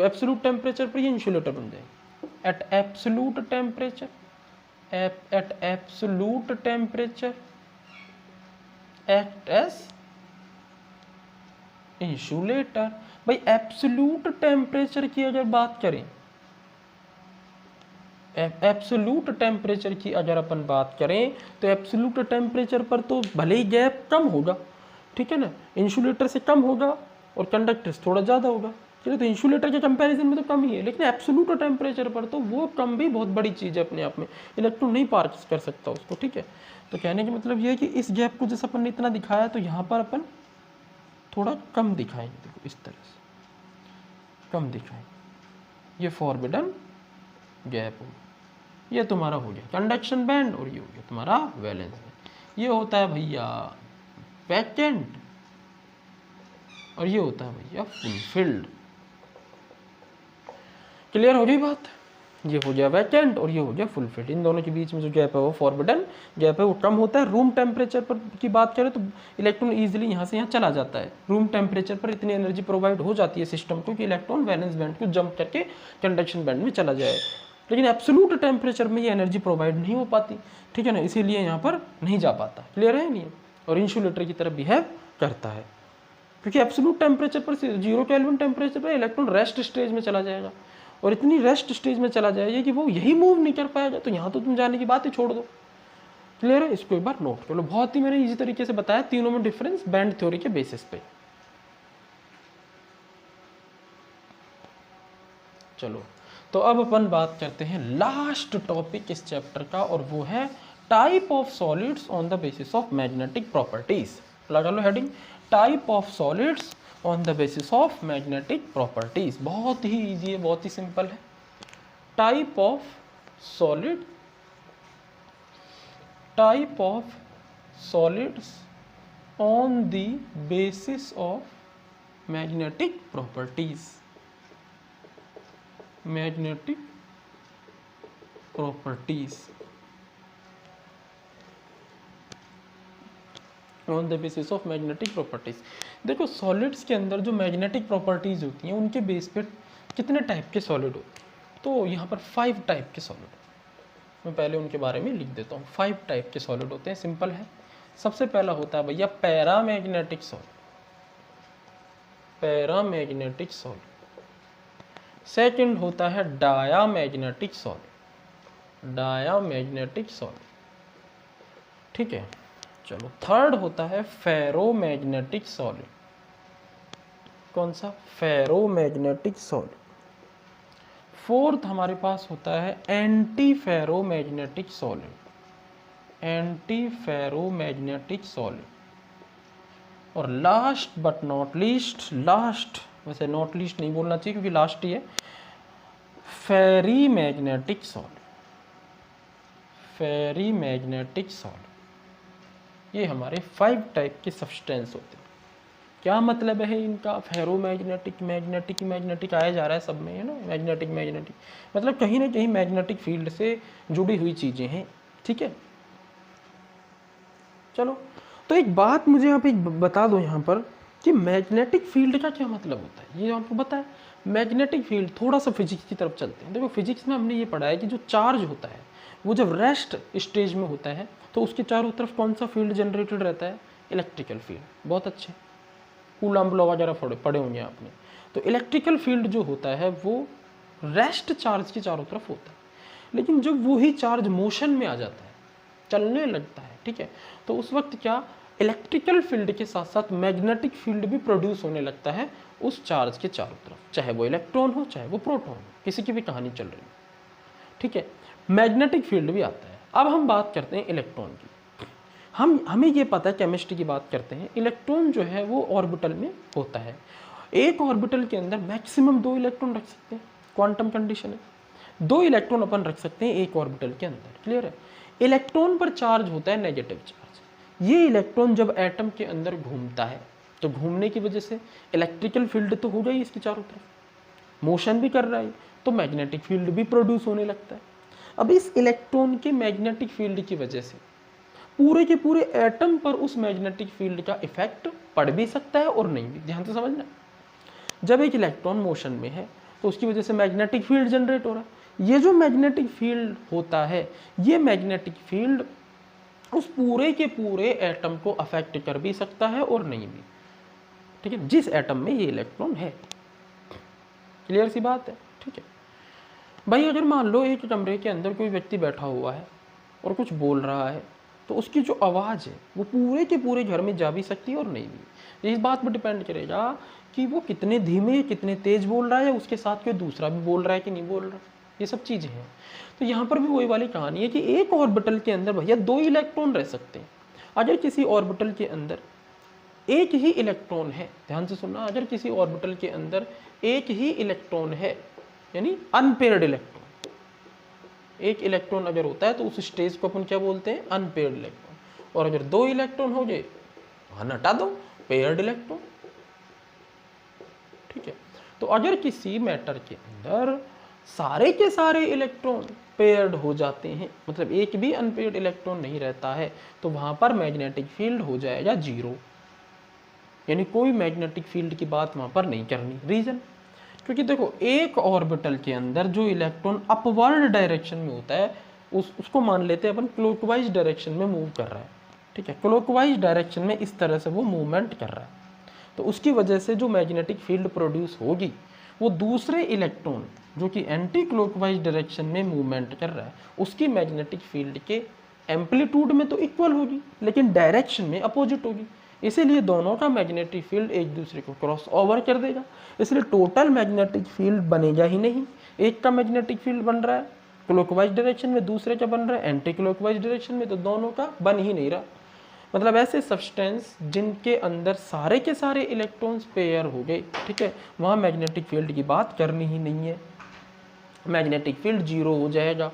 एब्सोल्यूट टेम्परेचर पर ये इंसुलेटर बन जाएगा। At absolute temperature act as insulator. भाई एब्सोल्यूट टेम्परेचर की अगर बात करें, एब्सोल्यूट टेम्परेचर की अगर अपन बात करें तो एब्सोल्यूट टेम्परेचर पर तो भले ही गैप कम होगा, ठीक है ना, इंसुलेटर से कम होगा और कंडक्टर से थोड़ा ज़्यादा होगा, चलिए तो इंसुलेटर के कंपैरिजन में तो कम ही है, लेकिन एब्सोल्यूट टेम्परेचर पर तो वो कम भी बहुत बड़ी चीज़ है अपने आप में, इलेक्ट्रॉन नहीं पार कर सकता उसको, ठीक है। तो कहने का मतलब ये है कि इस गैप को जैसे अपन ने इतना दिखाया तो यहाँ पर अपन थोड़ा कम दिखाएंगे, देखो इस तरह से कम दिखाएंगे, ये फॉरबिडन गैप हो, ये तुम्हारा हो गया कंडक्शन बैंड और ये हो गया तुम्हारा वैलेंस बैंड। ये होता है भैया वैकेंट और ये होता है भैया फुलफिल्ड। क्लियर हो गई बात? ये हो गया वैकेंट और ये हो गया फुलफिल्ड। इन दोनों के बीच में जो गैप है वो फॉरबिडन गैप है, वो कम होता है। रूम टेम्परेचर पर की बात करें तो इलेक्ट्रॉन इजीली यहाँ से यहाँ चला जाता है, रूम टेम्परेचर पर इतनी एनर्जी प्रोवाइड हो जाती है सिस्टम को कि इलेक्ट्रॉन वैलेंस बैंड को जंप करके कंडक्शन बैंड में चला जाए, लेकिन एब्सोल्यूट टेम्परेचर में ये एनर्जी प्रोवाइड नहीं हो पाती, ठीक है ना, इसीलिए यहाँ पर नहीं जा पाता। क्लियर है नहीं? और इंसुलेटर की तरह बिहेव करता है, क्योंकि एब्सोल्यूट टेम्परेचर पर 0 केल्विन टेम्परेचर पर इलेक्ट्रॉन रेस्ट स्टेज में चला जाएगा और इतनी रेस्ट स्टेज में चला जाएगा कि वो यही मूव नहीं कर पाएगा, तो यहाँ तो तुम जाने की बात ही छोड़ दो। क्लियर है? इसको एक बार नोट कर लो, बहुत ही मैंने इजी तरीके से बताया तीनों में डिफरेंस बैंड थ्योरी के बेसिस पे। चलो तो अब अपन बात करते हैं लास्ट टॉपिक इस चैप्टर का, और वो है type of solids on the basis of magnetic properties. लगा लो heading, type of solids on the basis of magnetic properties. बहुत ही इजी है, बहुत ही सिंपल है। Type of solid, type of solids on the basis of magnetic properties, magnetic properties on the basis of magnetic properties. देखो solids के अंदर जो मैग्नेटिक प्रॉपर्टीज होती हैं उनके बेस पे कितने टाइप के सॉलिड होते हैं, तो यहाँ पर 5 टाइप के सॉलिड, मैं पहले उनके बारे में लिख देता हूँ। 5 टाइप के सॉलिड होते हैं, सिंपल है। सबसे पहला होता है भैया paramagnetic solid, paramagnetic solid. Second होता है डायामैग्नेटिक सॉलिड, डायामैग्नेटिक सॉलिड, ठीक है। चलो थर्ड होता है फेरोमैग्नेटिक सॉलिड, कौन सा? Ferromagnetic solid. फोर्थ हमारे पास होता है anti ferromagnetic solid, anti ferromagnetic solid. और last but not least, last वैसे नॉट लीस्ट नहीं बोलना चाहिए क्योंकि लास्ट ही है, फेरीमैग्नेटिक सॉलिड, फेरीमैग्नेटिक सॉलिड। ये हमारे 5 टाइप के सब्सटेंस होते हैं। क्या मतलब है इनका? फेरोमैग्नेटिक, मैग्नेटिक, मैग्नेटिक आया जा रहा है सब में, है ना, मैग्नेटिक मैग्नेटिक, मतलब कहीं ना कहीं मैग्नेटिक फील्ड से जुड़ी हुई चीज़ें हैं, ठीक है। चलो तो एक बात मुझे यहाँ पे बता दो यहाँ पर कि मैग्नेटिक फील्ड का क्या मतलब होता है, ये आपको पता है? मैग्नेटिक फील्ड, थोड़ा सा फिजिक्स की तरफ चलते हैं। देखो फिजिक्स में हमने ये पढ़ा है कि जो चार्ज होता है वो जब रेस्ट स्टेज में होता है तो उसके चारों तरफ कौन सा फील्ड जनरेटेड रहता है? Electrical field. बहुत अच्छे, कूलम्ब लॉ वगैरह पढ़े होंगे आपने। तो इलेक्ट्रिकल फील्ड जो होता है वो रेस्ट चार्ज के चारों तरफ होता है, लेकिन जब वही चार्ज मोशन में आ जाता है, चलने लगता है, ठीक है, तो उस वक्त क्या इलेक्ट्रिकल फील्ड के साथ साथ मैग्नेटिक फील्ड भी प्रोड्यूस होने लगता है उस चार्ज के चारों तरफ, चाहे वो इलेक्ट्रॉन हो चाहे वो प्रोटॉन हो, किसी की भी कहानी चल रही है, ठीक है। मैग्नेटिक फील्ड भी आता है। अब हम बात करते हैं इलेक्ट्रॉन की। हमें ये पता है, केमिस्ट्री की बात करते हैं, इलेक्ट्रॉन जो है वो ऑर्बिटल में होता है। एक ऑर्बिटल के अंदर मैक्सिमम 2 इलेक्ट्रॉन रख सकते हैं, क्वांटम कंडीशन है। 2 इलेक्ट्रॉन अपन रख सकते हैं एक ऑर्बिटल के अंदर, क्लियर है। इलेक्ट्रॉन पर चार्ज होता है नेगेटिव चार्ज। ये इलेक्ट्रॉन जब एटम के अंदर घूमता है तो घूमने की वजह से इलेक्ट्रिकल फील्ड तो हो गई इसके चारों तरफ, मोशन भी कर रहा है, तो मैग्नेटिक फील्ड भी प्रोड्यूस होने लगता है। अब इस इलेक्ट्रॉन के मैग्नेटिक फील्ड की वजह से पूरे के पूरे एटम पर उस मैग्नेटिक फील्ड का इफेक्ट पड़ भी सकता है और नहीं भी। ध्यान से समझना, जब एक इलेक्ट्रॉन मोशन में है तो उसकी वजह से मैग्नेटिक फील्ड जनरेट हो रहा है। ये जो मैग्नेटिक फील्ड होता है, ये मैग्नेटिक फील्ड उस पूरे के पूरे एटम को अफेक्ट कर भी सकता है और नहीं भी, ठीक है, जिस एटम में ये इलेक्ट्रॉन है। क्लियर सी बात है, ठीक है भाई। अगर मान लो एक कमरे के अंदर कोई व्यक्ति बैठा हुआ है और कुछ बोल रहा है, तो उसकी जो आवाज़ है वो पूरे के पूरे घर में जा भी सकती है और नहीं भी। इस बात पर डिपेंड करेगा कि वो कितने धीमे कितने तेज बोल रहा है, उसके साथ कोई दूसरा भी बोल रहा है कि नहीं बोल रहा, ये सब चीज़ें हैं। तो यहाँ पर भी वही वाली कहानी है कि एक ऑर्बिटल के अंदर भैया 2 इलेक्ट्रॉन रह सकते हैं। अगर किसी ऑर्बिटल के अंदर एक ही इलेक्ट्रॉन है, ध्यान से सुनना, अगर किसी ऑर्बिटल के अंदर एक ही इलेक्ट्रॉन है, यानी अनपेयर्ड इलेक्ट्रॉन, एक इलेक्ट्रॉन अगर होता है तो उस स्टेज को अपन क्या बोलते हैं, अनपेयर्ड इलेक्ट्रॉन। और अगर 2 इलेक्ट्रॉन हो गए, वहां हटा दो, पेयर्ड इलेक्ट्रॉन, ठीक है। तो अगर किसी मैटर के अंदर सारे के सारे इलेक्ट्रॉन पेयर्ड हो जाते हैं, मतलब एक भी अनपेयर्ड इलेक्ट्रॉन नहीं रहता है, तो वहां पर मैग्नेटिक फील्ड हो जाएगा 0, यानी कोई मैग्नेटिक फील्ड की बात वहां पर नहीं करनी। रीजन, क्योंकि देखो एक ऑर्बिटल के अंदर जो इलेक्ट्रॉन अपवर्ड डायरेक्शन में होता है उसको मान लेते हैं अपन क्लॉकवाइज डायरेक्शन में मूव कर रहा है, ठीक है। क्लॉकवाइज डायरेक्शन में इस तरह से वो मूवमेंट कर रहा है, तो उसकी वजह से जो मैग्नेटिक फील्ड प्रोड्यूस होगी वो दूसरे इलेक्ट्रॉन जो कि एंटी क्लॉकवाइज डायरेक्शन में मूवमेंट कर रहा है उसकी मैग्नेटिक फील्ड के एम्पलीट्यूड में तो इक्वल होगी, लेकिन डायरेक्शन में अपोजिट होगी। इसीलिए दोनों का मैग्नेटिक फील्ड एक दूसरे को क्रॉस ओवर कर देगा, इसलिए टोटल मैग्नेटिक फील्ड बनेगा ही नहीं। एक का मैग्नेटिक फील्ड बन रहा है क्लॉकवाइज डायरेक्शन में, दूसरे का बन रहा है एंटी क्लॉकवाइज डायरेक्शन में, तो दोनों का बन ही नहीं रहा। मतलब ऐसे सब्सटेंस जिनके अंदर सारे के सारे इलेक्ट्रॉन्स पेयर हो गए, ठीक है, वहाँ मैग्नेटिक फील्ड की बात करनी ही नहीं है, मैग्नेटिक फील्ड 0 हो जाएगा।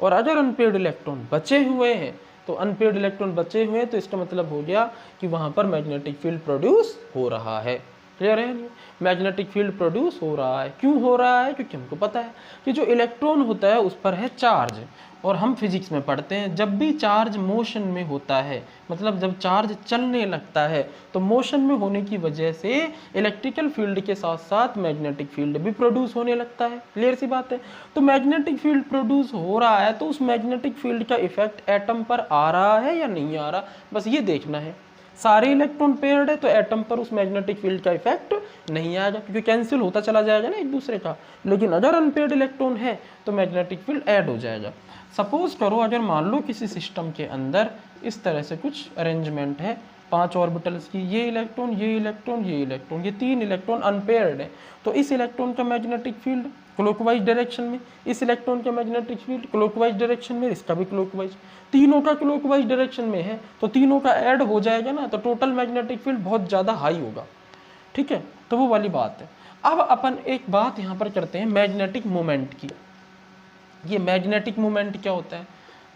और अगर अनपेयर्ड इलेक्ट्रॉन बचे हुए हैं, तो अनपेयर्ड इलेक्ट्रॉन बचे हुए हैं तो इसका मतलब हो गया कि वहाँ पर मैग्नेटिक फील्ड प्रोड्यूस हो रहा है। क्लियर है नहीं? मैग्नेटिक फील्ड प्रोड्यूस हो रहा है, क्यों हो रहा है? क्योंकि हमको पता है कि जो इलेक्ट्रॉन होता है उस पर है चार्ज, और हम फिजिक्स में पढ़ते हैं जब भी चार्ज मोशन में होता है, मतलब जब चार्ज चलने लगता है, तो मोशन में होने की वजह से इलेक्ट्रिकल फील्ड के साथ साथ मैग्नेटिक फील्ड भी प्रोड्यूस होने लगता है। क्लियर सी बात है? तो मैग्नेटिक फील्ड प्रोड्यूस हो रहा है, तो उस मैग्नेटिक फील्ड का इफेक्ट एटम पर आ रहा है या नहीं आ रहा, बस ये देखना है। सारे इलेक्ट्रॉन पेयर्ड है तो एटम पर उस मैग्नेटिक फील्ड का इफेक्ट नहीं आएगा, क्योंकि कैंसिल होता चला जाएगा ना एक दूसरे का। लेकिन अगर अनपेयर्ड इलेक्ट्रॉन है तो मैग्नेटिक फील्ड ऐड हो जाएगा। सपोज करो अगर मान लो किसी सिस्टम के अंदर इस तरह से कुछ अरेंजमेंट है 5 ऑर्बिटल्स की, ये इलेक्ट्रॉन ये इलेक्ट्रॉन ये इलेक्ट्रॉन, ये 3 इलेक्ट्रॉन अनपेयर्ड है, तो इस इलेक्ट्रॉन का मैग्नेटिक फील्ड क्लॉकवाइज डायरेक्शन में, इस इलेक्ट्रॉन का मैग्नेटिक फील्ड क्लॉकवाइज डायरेक्शन में, इसका भी क्लॉकवाइज, तीनों का क्लॉकवाइज डायरेक्शन में है तो तीनों का ऐड हो जाएगा ना, तो टोटल मैग्नेटिक फील्ड बहुत ज़्यादा हाई होगा। ठीक है, तो वो वाली बात है। अब अपन एक बात यहाँ पर करते हैं मैग्नेटिक मोमेंट की। ये मैग्नेटिक मोमेंट क्या होता है?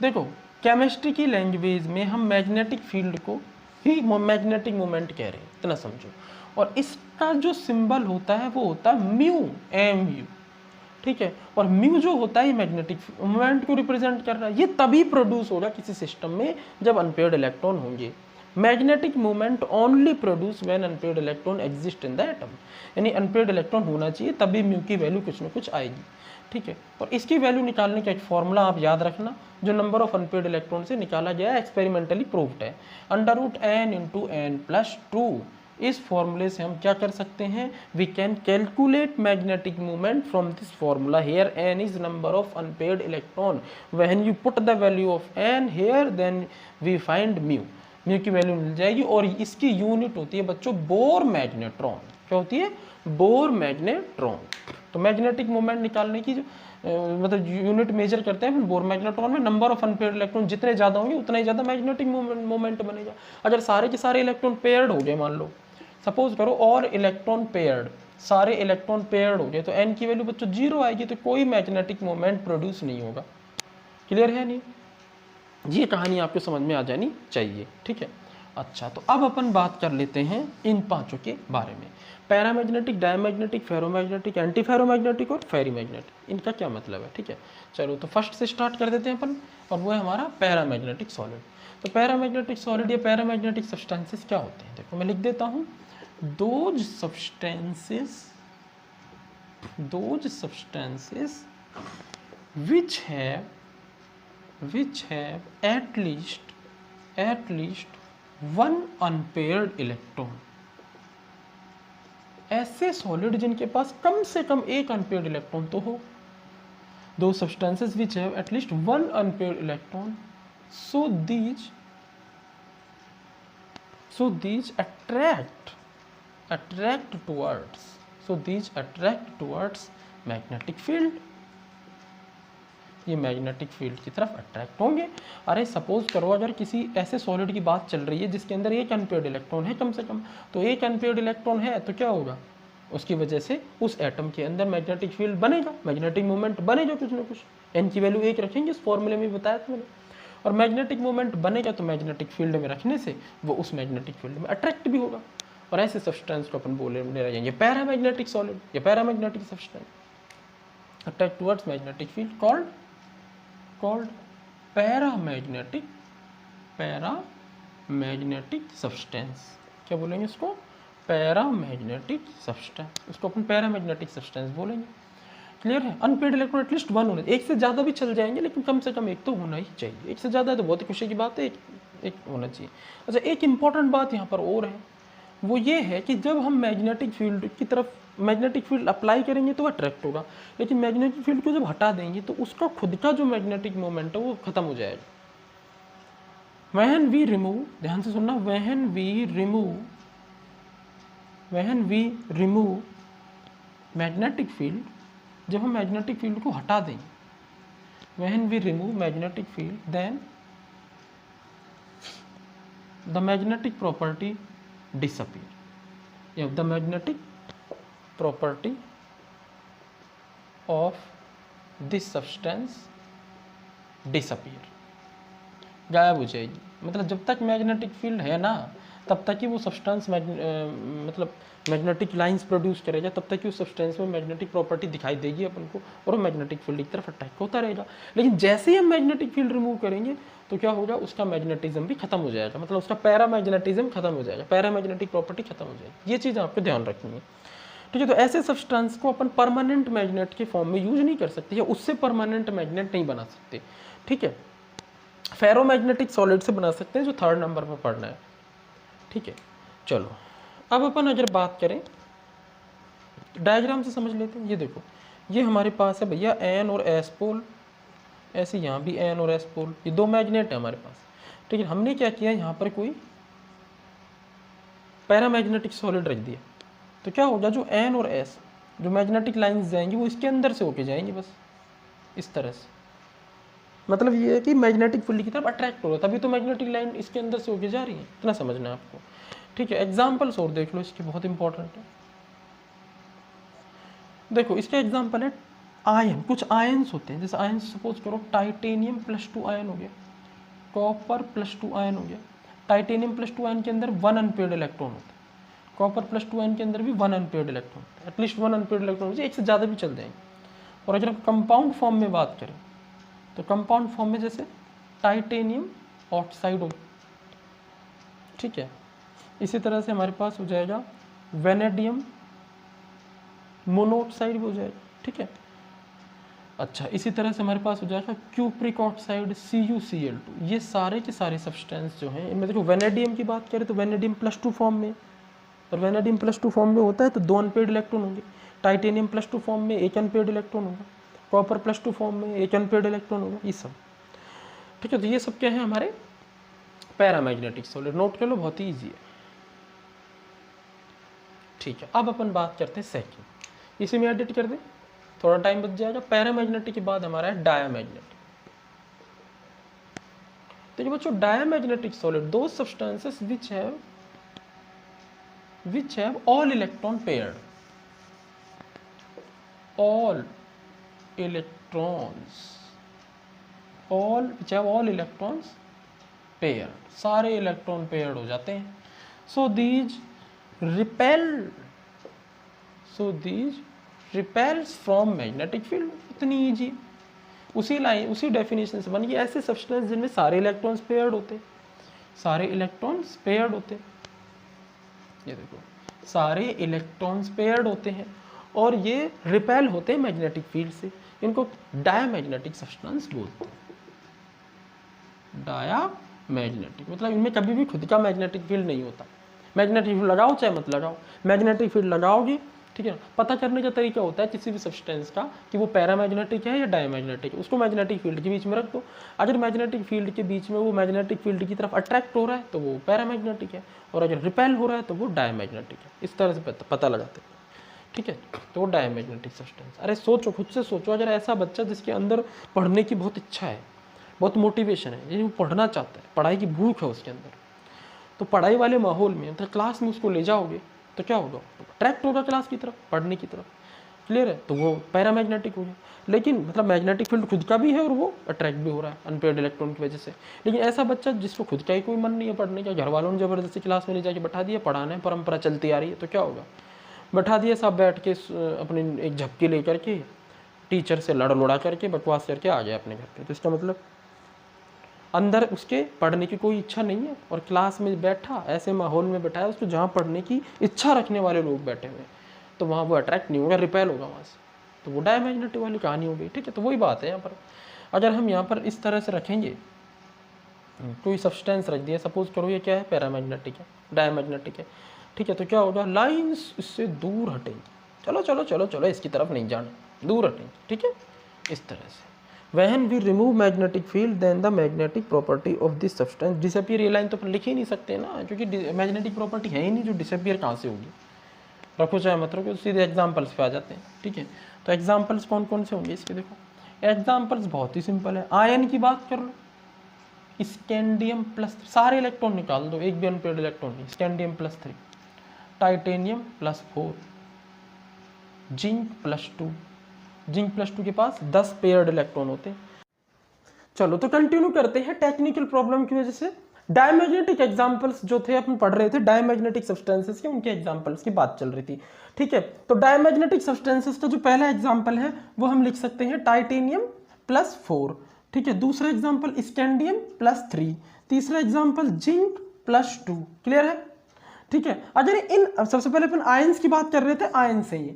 देखो केमिस्ट्री की लैंग्वेज में हम मैग्नेटिक फील्ड को ही मैग्नेटिक मोमेंट कह रहे हैं, इतना समझो। और इसका जो सिंबल होता है वो होता है म्यू, MU, ठीक है। और म्यू जो होता है ये मैग्नेटिक मोमेंट को रिप्रेजेंट कर रहा है। ये तभी प्रोड्यूस होगा किसी सिस्टम में जब अनपेयर्ड इलेक्ट्रॉन होंगे। Magnetic moment only produce when unpaired electron exist in the atom, यानी अनपेयर्ड इलेक्ट्रॉन होना चाहिए तभी म्यू की वैल्यू कुछ ना कुछ आएगी। ठीक है, और इसकी वैल्यू निकालने का एक फॉर्मूला आप याद रखना, जो नंबर ऑफ अनपेयर्ड इलेक्ट्रॉन से निकाला गया है, एक्सपेरिमेंटली प्रूव्ड है, √n × n+2। इस फॉर्मूले से हम क्या कर सकते हैं? We can calculate magnetic movement from this formula. Here n is number of unpaired electron, when you put the value of n here then we find mu, mu की वैल्यू मिल जाएगी। और इसकी यूनिट होती है बच्चों बोर मैग्नेट्रॉन। क्या होती है? Bore magnetron. तो मैग्नेटिक मोमेंट निकालने की जो मतलब यूनिट मेजर करते हैं बोर मैग्नेट्रॉन में। नंबर ऑफ अनपेयर्ड इलेक्ट्रॉन जितने ज़्यादा होंगे उतना ही ज़्यादा मैग्नेटिक मोमेंट बनेगा। अगर सारे के सारे इलेक्ट्रॉन पेयर्ड हो गए, मान लो सपोज करो, और इलेक्ट्रॉन पेयर्ड, सारे इलेक्ट्रॉन पेयर्ड हो गए, तो n की वैल्यू बच्चों 0 आएगी, तो कोई मैग्नेटिक मोमेंट प्रोड्यूस नहीं होगा। क्लियर है नहीं? ये कहानी आपको समझ में आ जानी चाहिए। ठीक है, अच्छा, तो अब अपन बात कर लेते हैं इन पांचों के बारे में। Paramagnetic, diamagnetic, ferromagnetic, anti ferromagnetic और फेरीमैग्नेटिक, इनका क्या मतलब है? ठीक है, चलो तो फर्स्ट से स्टार्ट कर देते हैं अपन, और वो है हमारा पैरामैग्नेटिक सॉलिड। तो पैरामैग्नेटिक सॉलिड या पैरामैग्नेटिक सब्सटेंसेस क्या होते हैं? देखो मैं लिख देता हूँ, those substances which have at least one unpaired electron, ऐसे सॉलिड जिनके पास कम से कम एक अनपेयर्ड इलेक्ट्रॉन तो हो, दो substances which have at least one unpaired electron, so these attract towards magnetic field, ये मैग्नेटिक फील्ड की तरफ अट्रैक्ट होंगे। अरे सपोज करो अगर किसी ऐसे सॉलिड की बात चल रही है जिसके अंदर एक अनपेयर्ड इलेक्ट्रॉन है कम से कम, तो एक अनपेयर्ड इलेक्ट्रॉन है तो क्या होगा, उसकी वजह से उस एटम के अंदर मैग्नेटिक फील्ड बनेगा, मैग्नेटिक मूवमेंट बनेगा कुछ ना कुछ। एन की वैल्यू 1 रखेंगे, इस फॉर्मूले में बताया था मैंने, और मैग्नेटिक मूवमेंट बनेगा तो मैग्नेटिक फील्ड में रखने से वो उस मैग्नेटिक फील्ड में अट्रैक्ट भी होगा। और ऐसे सब्सटेंस को अपन बोले रहेंगे पैरामैग्नेटिक सॉलिड या paramagnetic substance, attract towards magnetic field called paramagnetic substance. क्या बोलेंगे इसको, पैरामैग्नेटिक सब्सटेंस, उसको अपन पैरामैग्नेटिक सब्सटेंस बोलेंगे। क्लियर है। अनपेयर्ड इलेक्ट्रॉन एटलीस्ट वन होना, एक से ज़्यादा भी चल जाएंगे लेकिन कम से कम एक तो होना ही चाहिए। एक से ज़्यादा है तो बहुत ही खुशी की बात है, एक होना चाहिए। अच्छा, एक इंपॉर्टेंट बात यहाँ पर और है, वो ये है कि जब हम मैग्नेटिक फील्ड की तरफ मैग्नेटिक फील्ड अप्लाई करेंगे तो अट्रैक्ट होगा, लेकिन मैग्नेटिक फील्ड को जब हटा देंगे तो उसका खुद का जो मैग्नेटिक मोमेंट है वो खत्म हो जाएगा। व्हेन वी रिमूव, ध्यान से सुनना, when we remove magnetic field, जब हम मैग्नेटिक फील्ड को हटा देंगे, when we remove magnetic field then the magnetic property disappear, the magnetic property of this substance disappear, गायब हो जाएगी। मतलब जब तक मैग्नेटिक फील्ड है ना तब तक ही वो सब्सटेंस मतलब मैग्नेटिक लाइंस प्रोड्यूस करेगा, तब तक ही उस सब्सटेंस में मैग्नेटिक प्रॉपर्टी दिखाई देगी अपन को और वो मैग्नेटिक फील्ड की तरफ अटैक होता रहेगा। लेकिन जैसे ही हम मैग्नेटिक फील्ड रिमूव करेंगे तो क्या होगा, उसका मैग्नेटिज्म भी खत्म हो जाएगा, मतलब उसका पैरामैग्नेटिज्म खत्म हो जाएगा, पैरामैग्नेटिक प्रॉपर्टी खत्म हो जाएगी। ये चीज़ आपको ध्यान रखनी है, ठीक है। तो ऐसे सब्सटेंस को अपन परमानेंट मैग्नेट के फॉर्म में यूज नहीं कर सकते या उससे परमानेंट मैग्नेट नहीं बना सकते, ठीक है। फेरोमैग्नेटिक सॉलिड से बना सकते हैं, जो 3rd नंबर पर पढ़ना है, ठीक है। चलो अब अपन अगर बात करें डायग्राम से समझ लेते हैं। ये देखो, ये हमारे पास है भैया एन और एस पोल, ऐसे यहाँ भी एन और एस पोल, ये दो मैग्नेट है हमारे पास, ठीक है। हमने क्या किया, यहाँ पर कोई पैरामैग्नेटिक सॉलिड रख दिया, तो क्या होगा, जो एन और एस जो मैग्नेटिक लाइंस जाएंगी वो इसके अंदर से होके जाएंगी, बस इस तरह से। मतलब ये है कि मैग्नेटिक फील्ड की तरफ अट्रैक्ट हो रहा है, तभी तो मैग्नेटिक लाइन इसके अंदर से होके जा रही है, इतना समझना है आपको, ठीक है। एग्जाम्पल्स और देख लो इसके, बहुत इंपॉर्टेंट है। देखो इसका एग्जाम्पल है आयन, कुछ आयन्स होते हैं, जैसे आयन सपोज करो टाइटेनियम +2 आयन हो गया, कॉपर +2 आयन हो गया। टाइटेनियम +2 आयन के अंदर 1 अनपेयर्ड इलेक्ट्रॉन होता है, कॉपर +2 आयन के अंदर भी 1 अनपेयर्ड इलेक्ट्रॉन होता है, एटलीस्ट 1 अनपेयर्ड इलेक्ट्रॉन होता है, एक से ज़्यादा भी चल जाएंगे। और अगर हम कंपाउंड फॉर्म में बात करें तो कंपाउंड फॉर्म में जैसे टाइटेनियम ऑक्साइड हो, ठीक है। इसी तरह से हमारे पास हो जाएगा वेनेडियम मोनोऑक्साइड भी हो जाएगा, ठीक है। अच्छा, इसी तरह से हमारे पास हो जाएगा क्यूप्रिक ऑक्साइड CuCl2। ये सारे के सारे सब्सटेंस जो हैं इनमें देखो, वेनेडियम की बात करें तो वेनेडियम +2 फॉर्म में, और वेनेडियम +2 फॉर्म में होता है तो 2 अनपेयर्ड इलेक्ट्रॉन होंगे। टाइटेनियम +2 फॉर्म में 1 अनपेयर्ड इलेक्ट्रॉन होगा, कॉपर +2 फॉर्म में 1 अनपेयर्ड इलेक्ट्रॉन होगा, ये सब, ठीक है। तो ये सब क्या है, हमारे पैरामैग्नेटिक सॉलिड, नोट कर लो, बहुत ही ईजी है, ठीक है। अब अपन बात करते हैं सेकंड, इसी में एडिट कर दें, थोड़ा टाइम बच जाएगा। पैरामैग्नेटिक के बाद हमारा है डायामैग्नेटिक। देखिए बच्चों, डायामैग्नेटिक सॉलिड दो substances which have all electron paired, all electrons paired, सारे इलेक्ट्रॉन पेयर्ड हो जाते हैं। so these repels from magnetic field, इतनी ईजी, उसी डेफिनेशन से बन गई। ऐसे सब्सटेंस जिनमें सारे इलेक्ट्रॉन्स पेयर्ड होते हैं, ये देखो सारे इलेक्ट्रॉन्स पेयर्ड होते हैं और ये रिपेल होते हैं मैग्नेटिक फील्ड से, इनको डायामैग्नेटिक सब्सटेंस बोलते हैं। डायामैग्नेटिक मतलब इनमें कभी भी खुद का मैग्नेटिक फील्ड नहीं होता, मैग्नेटिक फील्ड लगाओ चाहे मत लगाओ, मैग्नेटिक फील्ड लगाओगे, ठीक है। पता करने का तरीका होता है किसी भी सब्सटेंस का कि वो पैरामैग्नेटिक है या डायमैग्नेटिक है, उसको मैग्नेटिक फील्ड के बीच में रख दो। अगर मैग्नेटिक फील्ड के बीच में वो मैग्नेटिक फील्ड की तरफ अट्रैक्ट हो रहा है तो वो पैरामैग्नेटिक है, और अगर रिपेल हो रहा है तो वो डायमैग्नेटिक है। इस तरह से पता लगाते हैं, ठीक है। तो वो डायमैग्नेटिक सब्सटेंस। अरे सोचो, खुद से सोचो, अगर ऐसा बच्चा जिसके अंदर पढ़ने की बहुत इच्छा है, बहुत मोटिवेशन है, ये वो पढ़ना चाहता है, पढ़ाई की भूख है उसके अंदर, तो पढ़ाई वाले माहौल में तो क्लास में उसको ले जाओगे तो क्या होगा, अट्रैक्ट होगा क्लास की तरफ, पढ़ने की तरफ, क्लियर है। तो वो पैरामैग्नेटिक हो गया। लेकिन मतलब मैग्नेटिक फील्ड खुद का भी है और वो अट्रैक्ट भी हो रहा है अनपेयर्ड इलेक्ट्रॉन की वजह से। लेकिन ऐसा बच्चा जिसको खुद का ही कोई मन नहीं है पढ़ने का, घर वालों ने ज़बरदस्ती क्लास में ले जाके बैठा दिया, पढ़ाना है, परंपरा चलती आ रही है, तो क्या होगा, बैठा दिया, सब बैठ के अपने एक झपकी ले करके टीचर से लड़ लुड़ा करके बकवास करके आ गया अपने घर पे। तो इसका मतलब अंदर उसके पढ़ने की कोई इच्छा नहीं है, और क्लास में बैठा, ऐसे माहौल में बैठा है उसको जहाँ पढ़ने की इच्छा रखने वाले लोग बैठे हुए, तो वहाँ वो अट्रैक्ट नहीं होगा, रिपेल होगा वहाँ से, तो वो डायमैग्नेटिक वाली कहानी हो गई, ठीक है। तो वही बात है यहाँ पर, अगर हम यहाँ पर इस तरह से रखेंगे, कोई सब्सटेंस रख दिया, सपोज करो ये क्या है, पैरामैग्नेटिक है, डायमैग्नेटिक है, ठीक है, तो क्या होगा, लाइन्स इससे दूर हटेंगी, चलो चलो चलो चलो इसकी तरफ नहीं जाना, दूर हटेंगे, ठीक है, इस तरह से। When we remove magnetic field, then the magnetic property of this substance disappear। ये लाइन तो अपन लिख ही नहीं सकते ना, क्योंकि मैग्नेटिक प्रॉपर्टी है ही नहीं, जो डिसअपियर कहाँ से होगी। रखो चाहे मत रखो, सीधे एग्जाम्पल्स पे आ जाते हैं, ठीक है। तो एग्जाम्पल्स कौन कौन से होंगे इसके, देखो एग्जाम्पल्स बहुत ही सिंपल है। आयन की बात कर लो, स्कैंडियम प्लस, सारे इलेक्ट्रॉन निकाल दो, एक भी अनपेयर्ड इलेक्ट्रॉन नहीं, स्कैंडियम +3, टाइटेनियम +4, जिंक +2, जिंक +2 के पास 10 पेयर्ड इलेक्ट्रॉन होते हैं। चलो तो कंटिन्यू करते हैं। टेक्निकल प्रॉब्लम की वजह से डायमैग्नेटिक एग्जांपल्स जो थे अपन पढ़ रहे थे, डायमैग्नेटिक सब्सटेंसेस के, उनके एग्जांपल्स की बात चल रही थी, ठीक है। तो डायमैग्नेटिक सब्सटेंसेस का जो पहला एग्जांपल है वो हम लिख सकते हैं टाइटेनियम +4, ठीक है। दूसरा एग्जांपल स्कैंडियम +3, तीसरा एग्जांपल जिंक +2, क्लियर है, ठीक है। अगर इन, सबसे पहले अपन आयंस की बात कर रहे थे, आयन से ही,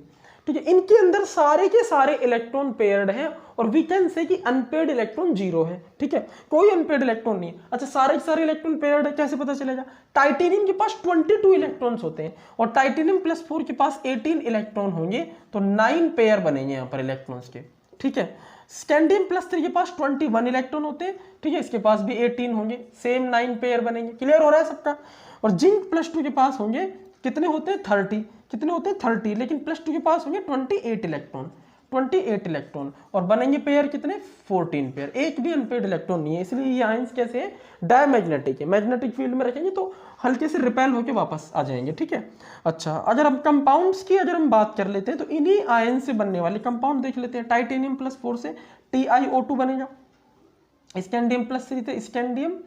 ठीक है, इनके अंदर सारे के सारे इलेक्ट्रॉन पेयर्ड हैं, और वी कैन से कि अनपेयर्ड इलेक्ट्रॉन 0 है, ठीक है, कोई अनपेयर्ड इलेक्ट्रॉन नहीं है। अच्छा, सारे के सारे इलेक्ट्रॉन पेयर्ड है, कैसे पता चलेगा, टाइटेनियम के पास 22 इलेक्ट्रॉन्स होते हैं, और टाइटेनियम +4 के पास 18 इलेक्ट्रॉन होंगे, तो 9 पेयर बनेंगे यहाँ पर इलेक्ट्रॉन्स के, ठीक है। स्कैंडियम +3 के पास 21 इलेक्ट्रॉन होते हैं, ठीक है, इसके पास भी 18 होंगे, सेम 9 पेयर बनेंगे, क्लियर हो रहा है सबका। और जिंक +2 के पास होंगे, कितने होते हैं, 30, कितने होते हैं 30, लेकिन +2 के पास होंगे 28 इलेक्ट्रॉन, 28 इलेक्ट्रॉन, और बनेंगे पेयर कितने, 14 पेयर, एक भी अनपेयर्ड इलेक्ट्रॉन नहीं है, इसलिए ये आयंस कैसे है, डायमैग्नेटिक है। मैग्नेटिक फील्ड में रखेंगे तो हल्के से रिपेल होकर वापस आ जाएंगे, ठीक है। अच्छा, अगर हम कंपाउंड्स की अगर हम बात कर लेते हैं, तो इन्हीं आयन से बनने वाले कंपाउंड देख लेते हैं। टाइटेनियम +4 से TiO2 बनेगा, स्कैंडियम +3 से स्कैंडियम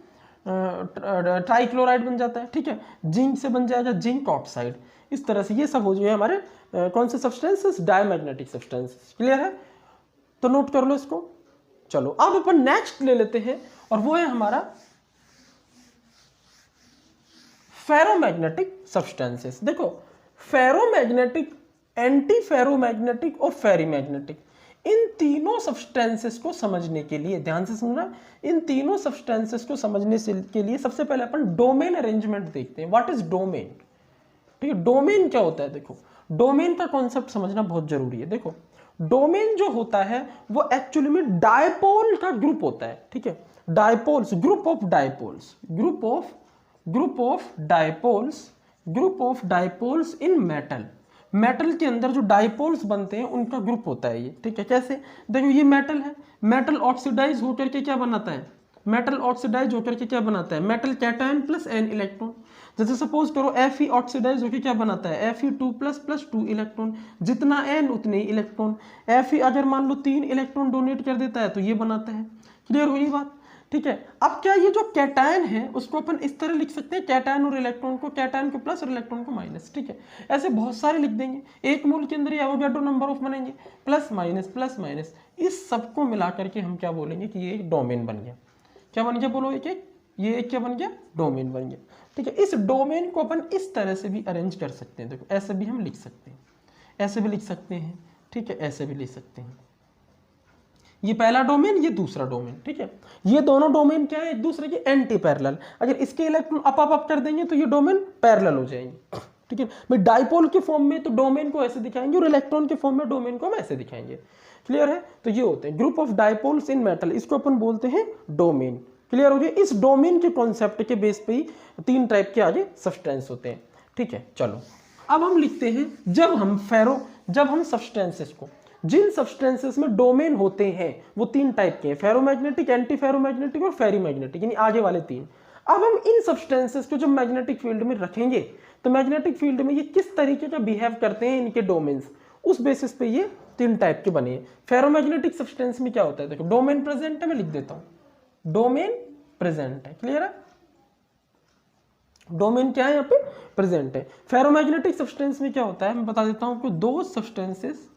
ट्राइक्लोराइड बन जाता है, ठीक है। जिंक से बन जाएगा जिंक ऑक्साइड। इस तरह से ये सब हो जाए हमारे कौन से सब्सटेंसेस, डायमैग्नेटिक सब्सटेंसेस, क्लियर है। तो नोट कर लो इसको। चलो अब अपन नेक्स्ट ले लेते हैं, और वो है हमारा फेरोमैग्नेटिक सब्सटेंसेस। देखो, फेरोमैग्नेटिक, एंटी फेरोमैग्नेटिक और फेरीमैग्नेटिक, इन तीनों सब्सटेंसेस को समझने के लिए, ध्यान से सुनना, इन तीनों सब्सटेंसेस को समझने के लिए सबसे पहले अपन डोमेन अरेंजमेंट देखते हैं। व्हाट इज डोमेन, ठीक है। डोमेन क्या होता है, देखो डोमेन का कॉन्सेप्ट समझना बहुत जरूरी है। देखो, डोमेन जो होता है वो एक्चुअली में डायपोल का ग्रुप होता है, ठीक है। Dipoles, group of dipoles, group of dipoles in metal. Metal के अंदर जो डायपोल्स बनते हैं उनका ग्रुप होता है ये, ठीक है। कैसे, देखो ये मेटल है, मेटल ऑक्सीडाइज होकर के क्या बनाता है, मेटल ऑक्सीडाइज होकर के क्या बनाता है, मेटल कैटायन +n इलेक्ट्रॉन। जैसे सपोज करो Fe ऑक्सीडाइज होकर क्या बनाता है, Fe2 +2 इलेक्ट्रॉन, जितना n उतने ही इलेक्ट्रॉन। Fe अगर मान लो 3 इलेक्ट्रॉन डोनेट कर देता है तो ये बनाता है, क्लियर हुई बात, ठीक है। अब क्या ये जो कैटायन है उसको अपन इस तरह लिख सकते हैं, कैटायन और इलेक्ट्रॉन को, कैटायन को प्लस और इलेक्ट्रॉन को माइनस, ठीक है। ऐसे बहुत सारे लिख देंगे, एक मोल के अंदर ये एवोगाड्रो नंबर ऑफ बनेंगे, प्लस माइनस, इस सबको मिला करके हम क्या बोलेंगे कि ये एक डोमेन बन गया। क्या बन गया, बोलो, एक ये एक क्या बन गया, डोमेन बन गया, ठीक है। इस डोमेन को अपन इस तरह से भी अरेंज कर सकते हैं। देखो, ऐसे भी हम लिख सकते हैं, ऐसे भी लिख सकते हैं, ठीक है, ऐसे भी लिख सकते हैं। ये पहला डोमेन, ये दूसरा डोमेन, ठीक है। ये दोनों डोमेन क्या है, एक दूसरे के एंटी पैरेलल। अगर इसके इलेक्ट्रॉन अप कर देंगे तो ये डोमेन पैरेलल हो जाएंगे, ठीक है भाई। डाइपोल के फॉर्म में तो डोमेन को ऐसे दिखाएंगे और इलेक्ट्रॉन के फॉर्म में डोमेन को हम ऐसे दिखाएंगे, क्लियर है। तो ये होते हैं group of dipoles in metal, इसको अपन बोलते हैं डोमेन, क्लियर हो गया। इस डोमेन के कॉन्सेप्ट के बेस पे ही 3 टाइप के आगे सब्सटेंस होते हैं, ठीक है। चलो अब हम लिखते हैं, जब हम सब्सटेंसेस को, जिन सब्सटेंसेस में डोमेन होते हैं वो 3 टाइप के हैं, फेरोमैग्नेटिक, एंटी फेरोमैग्नेटिक और फेरीमैग्नेटिक, यानी आगे वाले 3। अब हम इन सब्सटेंसेस को जब मैग्नेटिक फील्ड में रखेंगे तो मैग्नेटिक फील्ड में ये किस तरीके का बिहेव करते हैं, इनके डोमेन्स, उस बेसिस पे ये 3 टाइप के बने हैं। फेरोमैग्नेटिक सब्सटेंस में क्या होता है, देखो डोमेन प्रेजेंट है, मैं लिख देता हूं डोमेन प्रेजेंट है, क्लियर है। डोमेन क्या है यहाँ पे, प्रेजेंट है। फेरोमैग्नेटिक सब्सटेंस में क्या होता है, मैं बता देता हूं कि दो सब्सटेंसेस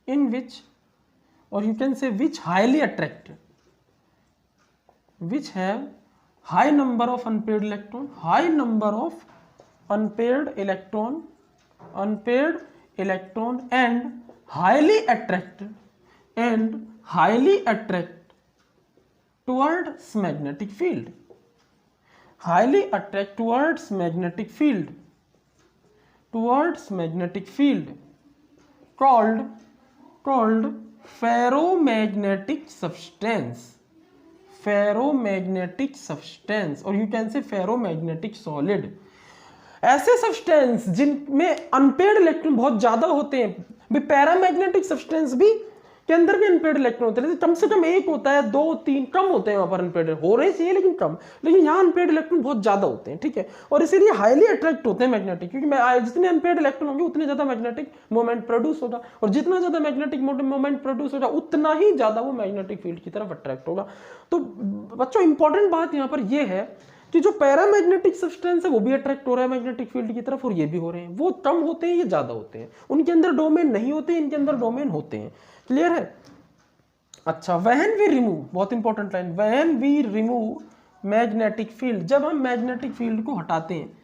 इन विच, और you can say which highly attracted, which have high number of unpaired electron and highly attract towards magnetic field, called ferromagnetic substance, और you can say ferromagnetic solid. ऐसे सब्सटेंस जिनमें अनपेयर्ड इलेक्ट्रॉन बहुत ज्यादा होते हैं, भी paramagnetic substance भी के अंदर भी अनपेयर्ड इलेक्ट्रॉन होते हैं, कम से कम 1 होता है, 2 3 कम होते हैं वहां पर, अनपेयर्ड हो रहे चाहिए लेकिन कम, लेकिन यहाँ अनपेयर्ड इलेक्ट्रॉन बहुत ज्यादा होते हैं, ठीक है। और इसीलिए हाईली अट्रैक्ट होते हैं मैग्नेटिक, क्योंकि जितने अनपेयर्ड इलेक्ट्रॉन होंगे उतने ज्यादा मैग्नेटिक मोमेंट प्रोड्यूस होगा, और जितना ज्यादा मैग्नेटिक मोमेंट प्रोड्यूस होगा उतना ही ज्यादा वो मैग्नेटिक फील्ड की तरफ अट्रैक्ट होगा। तो बच्चों इंपॉर्टेंट बात यहाँ पर यह है कि जो पैरामैग्नेटिक सब्सटेंस है वो भी अट्रैक्ट हो रहा है मैग्नेटिक फील्ड की तरफ, और ये भी हो रहे हैं। वो कम होते हैं, ये ज्यादा होते हैं, उनके अंदर डोमेन नहीं होते, इनके अंदर डोमेन होते हैं, क्लियर है। अच्छा, व्हेन वी रिमूव, बहुत important line, when we remove magnetic field, जब हम मैग्नेटिक फील्ड को हटाते हैं,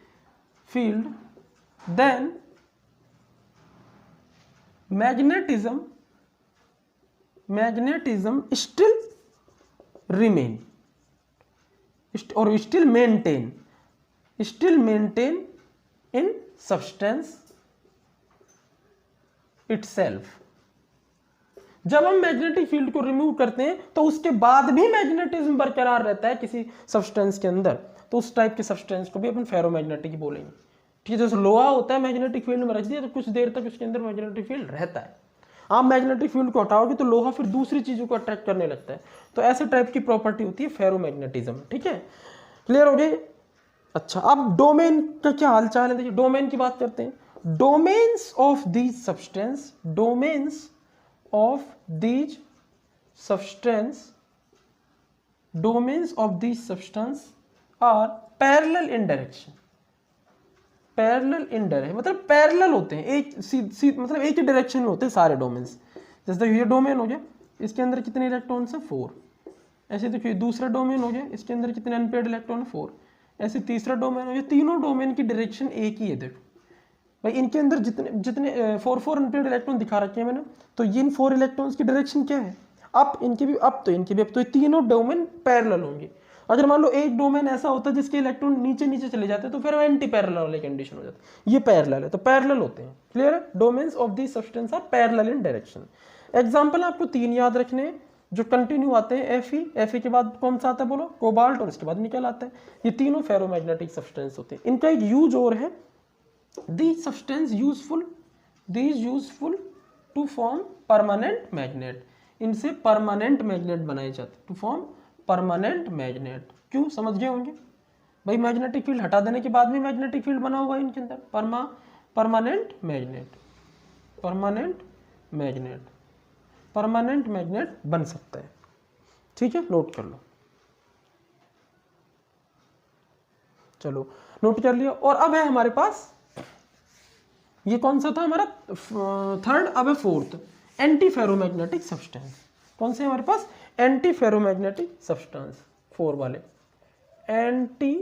देन मैग्नेटिज्म स्टिल रिमेन और still maintain in substance itself. जब हम मैग्नेटिक फील्ड को रिमूव करते हैं तो उसके बाद भी मैग्नेटिज्म बरकरार रहता है किसी सब्सटेंस के अंदर, तो उस टाइप के सब्सटेंस को भी अपन फेरोमैग्नेटिक बोलेंगे, ठीक है। जैसे लोहा होता है, मैग्नेटिक फील्ड में रख दिया तो कुछ देर तक उसके अंदर मैग्नेटिक फील्ड रहता है। आप मैग्नेटिक फील्ड को हटाओगे तो लोहा फिर दूसरी चीजों को अट्रैक्ट करने लगता है, तो ऐसे टाइप की प्रॉपर्टी होती है फेरोमैग्नेटिज्म, ठीक है, क्लियर हो गई। अच्छा, अब डोमेन का क्या हालचाल है, देखिए डोमेन की बात करते हैं। Domains of these substance are parallel in direction. मतलब पैरेलल होते हैं, मतलब एक ही डायरेक्शन में होते हैं सारे डोमेन्स। जैसे ये डोमेन हो गया, इसके अंदर कितने इलेक्ट्रॉन्स हैं, 4। ऐसे देखिए दूसरा डोमेन हो गया, इसके अंदर कितने अनपेयर्ड इलेक्ट्रॉन, 4। ऐसे तीसरा डोमेन हो गया, तीनों डोमेन की डायरेक्शन एक ही है। देखो भाई, इनके अंदर जितने 4 अनपेयर्ड इलेक्ट्रॉन दिखा रखे हैं मैंने, तो इन 4 इलेक्ट्रॉन्स की डायरेक्शन क्या है, अप, इनके भी अप, तो इनके भी अप, तो ये तीनों डोमेन पैरेलल होंगे। अगर मान लो एक डोमेन ऐसा होता है जिसके इलेक्ट्रॉन नीचे चले जाते हैं तो फिर वो एंटी पैरेलल वाली कंडीशन हो जाती है। ये पैरेलल है तो पैरेलल होते हैं, क्लियर है। Domains of the substance are parallel in direction. Example आपको 3 याद रखने हैं जो कंटिन्यू आते हैं, Fe के बाद कौन सा आता है बोलो, कोबाल्ट, और इसके बाद निकल आता है। ये तीनों फेरोमैग्नेटिक सब्सटेंस होते हैं। इनका एक यूज और है, these substance useful to form permanent magnet. इनसे परमानेंट मैग्नेट बनाए जाते, टू फॉर्म परमानेंट मैग्नेट। क्यों, समझ गए होंगे भाई, मैग्नेटिक फील्ड हटा देने के बाद भी मैग्नेटिक फील्ड बना हुआ है इनके अंदर, परमानेंट मैग्नेट बन सकता है, ठीक है, नोट कर लो। चलो नोट कर लिया। और अब है हमारे पास, ये कौन सा था हमारा, 3rd, अब है 4th, एंटी फेरोमैग्नेटिक सब्सटेंस। कौन से हमारे पास, एंटी फेरोमैग्नेटिक सब्सटेंस, 4 वाले, anti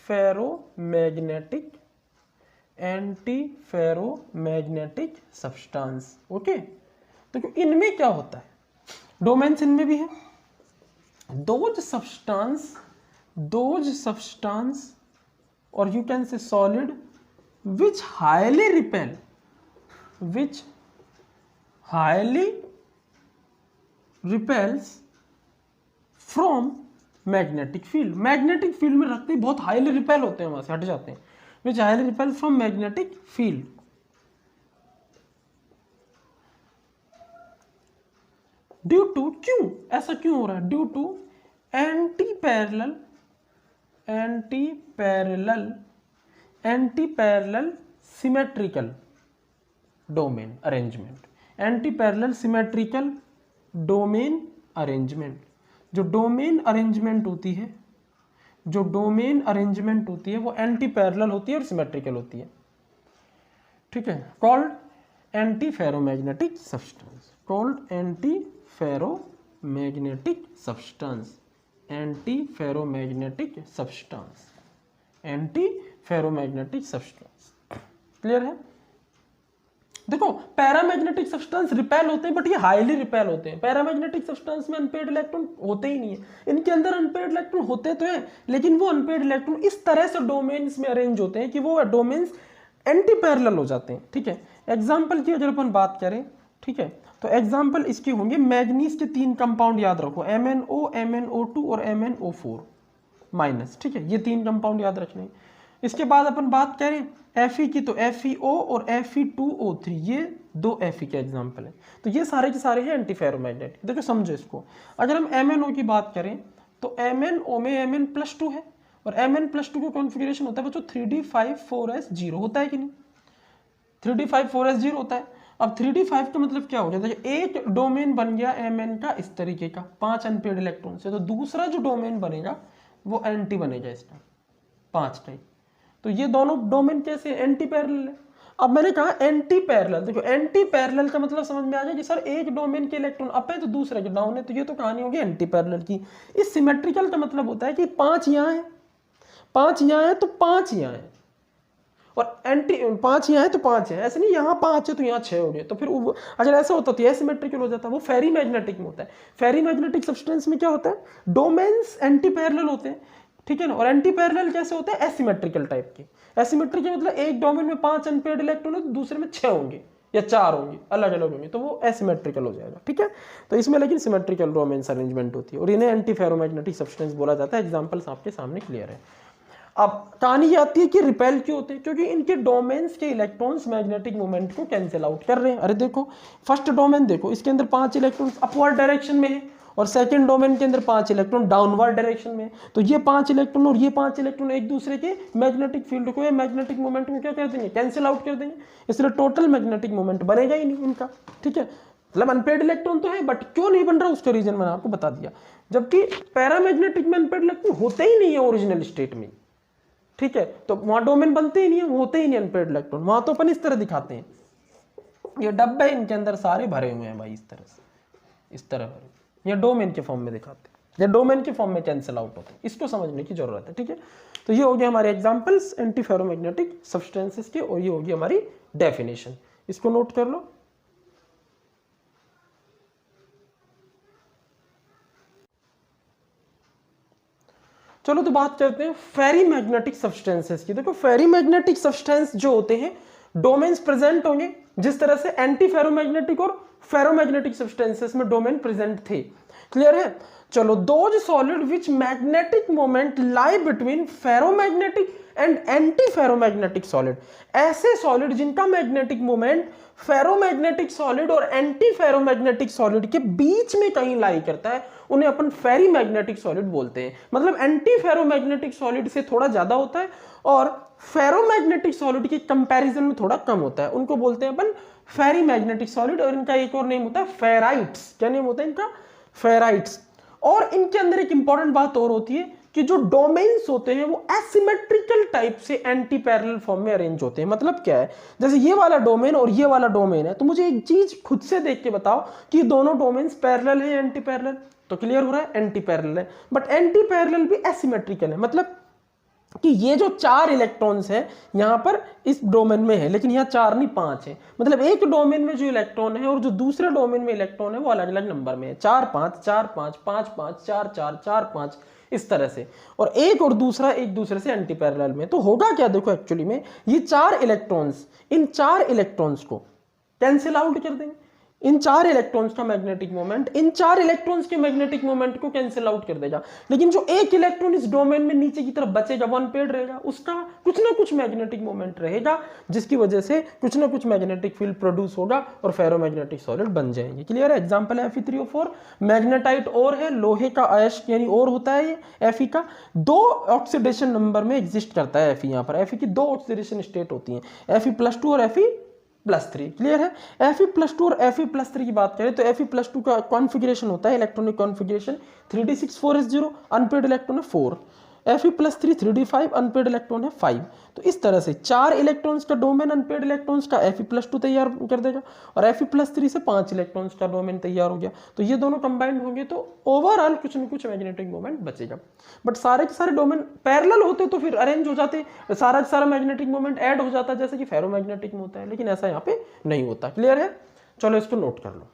ferromagnetic anti ferromagnetic substance. Okay, तो इनमें क्या होता है, डोमेन्स इनमें भी है। दोज सब्सटेंस और you can say solid which highly repels from magnetic field. Magnetic field में रखते ही बहुत हाईली रिपेल होते हैं, वहां से हट जाते हैं। Which highly repel from magnetic field. Due to, क्यों ऐसा क्यों हो रहा है, due to anti parallel symmetrical domain arrangement. Anti parallel symmetrical domain arrangement. जो डोमेन अरेंजमेंट होती है वो एंटी पैरेलल होती है और सिमेट्रिकल होती है। ठीक है, called anti ferromagnetic substance, called anti ferromagnetic substance, anti ferromagnetic substance, anti ferromagnetic substance. Clear है? देखो पैरामैग्नेटिक सब्सटेंस रिपेल होते हैं, बट ये हाईली रिपेल होते हैं। पैरामैग्नेटिक सब्सटेंस में अनपेयर्ड इलेक्ट्रॉन होते ही नहीं है। इनके अंदर अनपेयर्ड इलेक्ट्रॉन होते तो हैं, लेकिन वो अनपेयर्ड इलेक्ट्रॉन इस तरह से डोमेन्स में अरेंज होते हैं कि वो डोमेन्स एंटी पैरेलल हो जाते हैं। ठीक है, एग्जाम्पल की अगर अपन बात करें, ठीक है, तो एग्जाम्पल इसके होंगे, मैग्नीज के 3 कंपाउंड याद रखो, MnO, MnO2 और MnO4 माइनस। ठीक है, ये 3 कंपाउंड याद रखने। इसके बाद अपन बात करें Fe की, तो FeO और Fe2O3, ये 2 Fe के एग्जाम्पल है। तो ये सारे के सारे हैं एंटी फेरोमैग्नेटिक। देखो समझो इसको, अगर हम MnO की बात करें तो MnO में Mn+2 है, और Mn+2 का कॉन्फ़िगरेशन होता है बच्चों 3d5,4s0 होता है कि नहीं, 3d5,4s0 होता है। अब 3d5 का मतलब क्या हो गया, देखिए एक डोमेन बन गया Mn का इस तरीके का 5 अनपेयर्ड इलेक्ट्रॉन से, तो दूसरा जो डोमेन बनेगा वो एंटी बनेगा इसका 5 टाइप। तो ये दोनों डोमेन कैसे एंटी पैरेलल है। अब मैंने कहा एंटी पैरेलल, देखो एंटी पैरेलल का मतलब समझ में आ गया कि सर एक डोमेन के इलेक्ट्रॉन अप है तो दूसरे के डाउन है, तो ये तो कहानी होगी एंटी पैरेलल की। इस सिमेट्रिकल का मतलब होता है कि 5 यहाँ है, 5 यहाँ है तो 5 यहाँ है, और एंटी 5 यहाँ है तो 5 है, ऐसे नहीं यहाँ 5 है तो यहाँ 6 हो गए। तो फिर अगर ऐसा होता तो यह सिमेट्रिकल हो जाता। वो फेरी मैग्नेटिक में होता है। फेरी मैग्नेटिक सब्सटेंस में क्या होता है, डोमेन्स एंटी पैरेलल होते हैं। ठीक है ना, और एंटी पैरेलल कैसे होते हैं, एसिमेट्रिकल टाइप के। एसिमेट्रिकल मतलब एक डोमेन में 5 अनपेयर्ड इलेक्ट्रॉन है तो दूसरे में 6 होंगे या 4 होंगे, अलग अलग होंगे, तो वो एसिमेट्रिकल हो जाएगा। ठीक है, तो इसमें लेकिन सिमेट्रिकल डोमेन्स अरेंजमेंट होती है, और इन्हें एंटी फेरोमैग्नेटिक सब्सटेंस बोला जाता है। एग्जांपल्स आपके सामने क्लियर है। अब कहानी ये आती है कि रिपेल क्यों होते हैं, क्योंकि इनके डोमेन्स के इलेक्ट्रॉन्स मैग्नेटिक मोमेंट को कैंसिल आउट कर रहे हैं। अरे देखो फर्स्ट डोमेन देखो, इसके अंदर 5 इलेक्ट्रॉन्स अपवर्ड डायरेक्शन में है, और सेकंड डोमेन के अंदर 5 इलेक्ट्रॉन डाउनवर्ड डायरेक्शन में। तो ये 5 इलेक्ट्रॉन और ये 5 इलेक्ट्रॉन एक दूसरे के मैग्नेटिक फील्ड को या मैग्नेटिक मोमेंट को क्या कर देंगे, कैंसिल आउट कर देंगे, इसलिए टोटल मैग्नेटिक मोमेंट बनेगा ही नहीं इनका। ठीक है, मतलब अनपेयर्ड इलेक्ट्रॉन तो है, बट क्यों नहीं बन रहा उसका रीजन मैंने आपको बता दिया। जबकि पैरामैग्नेटिक में अनपेयर्ड इलेक्ट्रॉन होते ही नहीं है ओरिजिनल स्टेट में। ठीक है, तो वहां डोमेन बनते ही नहीं है, होते ही नहीं अनपेयर्ड इलेक्ट्रॉन। वहां तो अपन इस तरह दिखाते हैं, ये डब्बे इनके अंदर सारे भरे हुए हैं भाई, इस तरह से, इस तरह भरे, या डोमेन के फॉर्म में दिखाते हैं, या डोमेन के फॉर्म में कैंसिल आउट होते हैं। इसको समझने की जरूरत है। ठीक है, तो ये हो गया हमारे एग्जांपल्स एंटी फेरोमैग्नेटिक सब्सटेंसेस के, और ये होगी हमारी डेफिनेशन। इसको नोट कर लो। चलो तो बात करते हैं फेरी मैग्नेटिक सब्सटेंसेस की। देखो फेरी मैग्नेटिक सब्सटेंस जो होते हैं डोमेन्स प्रेजेंट होंगे, जिस तरह से एंटी फेरोमैग्नेटिक और फेरोमैग्नेटिक सब्सटेंसेस में डोमेन प्रेजेंट थे। क्लियर है? चलो, those solid which magnetic moment lie between ferromagnetic and anti ferromagnetic solid, ऐसे सॉलिड जिनका मैग्नेटिक मोमेंट फेरोमैग्नेटिक सॉलिड और एंटी फेरोमैग्नेटिक सॉलिड के बीच में कहीं लाई करता है, उन्हें अपन फेरी मैग्नेटिक सॉलिड बोलते हैं। मतलब एंटी फेरोमैग्नेटिक सॉलिड से थोड़ा ज्यादा होता है और फेरोमैग्नेटिक सॉलिड के कंपैरिजन में थोड़ा कम होता है, उनको बोलते हैं अपन फेरी मैग्नेटिक सॉलिड। और इनका एक और नेम होता है फेराइट्स। क्या नेम होता है इनका? फेराइट्स। और इनके अंदर एक इंपॉर्टेंट बात और होती है कि जो डोमेन्स होते हैं वो एसिमेट्रिकल टाइप से एंटी पैरेलल फॉर्म में अरेंज होते हैं। मतलब क्या है, जैसे ये वाला डोमेन और ये वाला डोमेन है, तो मुझे एक चीज खुद से देख के बताओ कि दोनों डोमेन्स पैरेलल है एंटी पैरेलल। तो क्लियर हो रहा है, एंटी पैरेलल है। बट एंटी पैरेलल भी एसिमेट्रिकल है। मतलब कि ये जो 4 इलेक्ट्रॉन्स हैं यहाँ पर इस डोमेन में है, लेकिन यहाँ 4 नहीं 5 है, मतलब एक डोमेन में जो इलेक्ट्रॉन है और जो दूसरे डोमेन में इलेक्ट्रॉन है वो अलग अलग नंबर में है, 4 5 4 5 5 5 4 4 4 5 इस तरह से, और एक और दूसरा एक दूसरे से एंटी पैरेलल में। तो होगा क्या, देखो एक्चुअली में ये 4 इलेक्ट्रॉन्स इन 4 इलेक्ट्रॉन्स को कैंसिल आउट कर देंगे, इन 4 इलेक्ट्रॉन्स का मैग्नेटिक मोमेंट इन 4 इलेक्ट्रॉन्स के मैग्नेटिक मोमेंट को कैंसिल आउट कर देगा, लेकिन जो एक इलेक्ट्रॉन इस डोमेन में नीचे की तरफ बचेगा, वन पेड रहेगा, उसका कुछ ना कुछ मैग्नेटिक मोमेंट रहेगा, जिसकी वजह से कुछ ना कुछ मैग्नेटिक फील्ड प्रोड्यूस होगा और फेरोमैग्नेटिक सॉलिड बन जाएंगे। क्लियर है? एग्जांपल है Fe3O4, मैग्नेटाइट और है, लोहे का अयस्क यानी और होता है ये Fe का, 2 ऑक्सीडेशन नंबर में एग्जिस्ट करता है Fe। यहाँ पर Fe की 2 ऑक्सीडेशन स्टेट होती हैं, Fe+2 और Fe+3। क्लियर है? Fe+2 और Fe+3 की बात करें तो Fe+2 का कॉन्फ़िगरेशन होता है, electronic configuration 3d6 4s0, unpaired electron है 4, Fe+3 3d5, अनपेड इलेक्ट्रॉन है 5। तो इस तरह से 4 इलेक्ट्रॉन्स का डोमेन अनपेड इलेक्ट्रॉन्स का Fe+2 तैयार कर देगा और Fe+3 से 5 इलेक्ट्रॉन्स का डोमेन तैयार हो गया। तो ये दोनों कंबाइंड होंगे तो ओवरऑल कुछ न कुछ मैग्नेटिक मोमेंट बचेगा। बट सारे के सारे डोमेन पैरेलल होते तो फिर अरेंज हो जाते, सारा का सारा मैग्नेटिक मोमेंट ऐड हो जाता जैसे कि फेरोमैग्नेटिक में होता है, लेकिन ऐसा यहाँ पे नहीं होता। क्लियर है? चलो इसको नोट कर लो।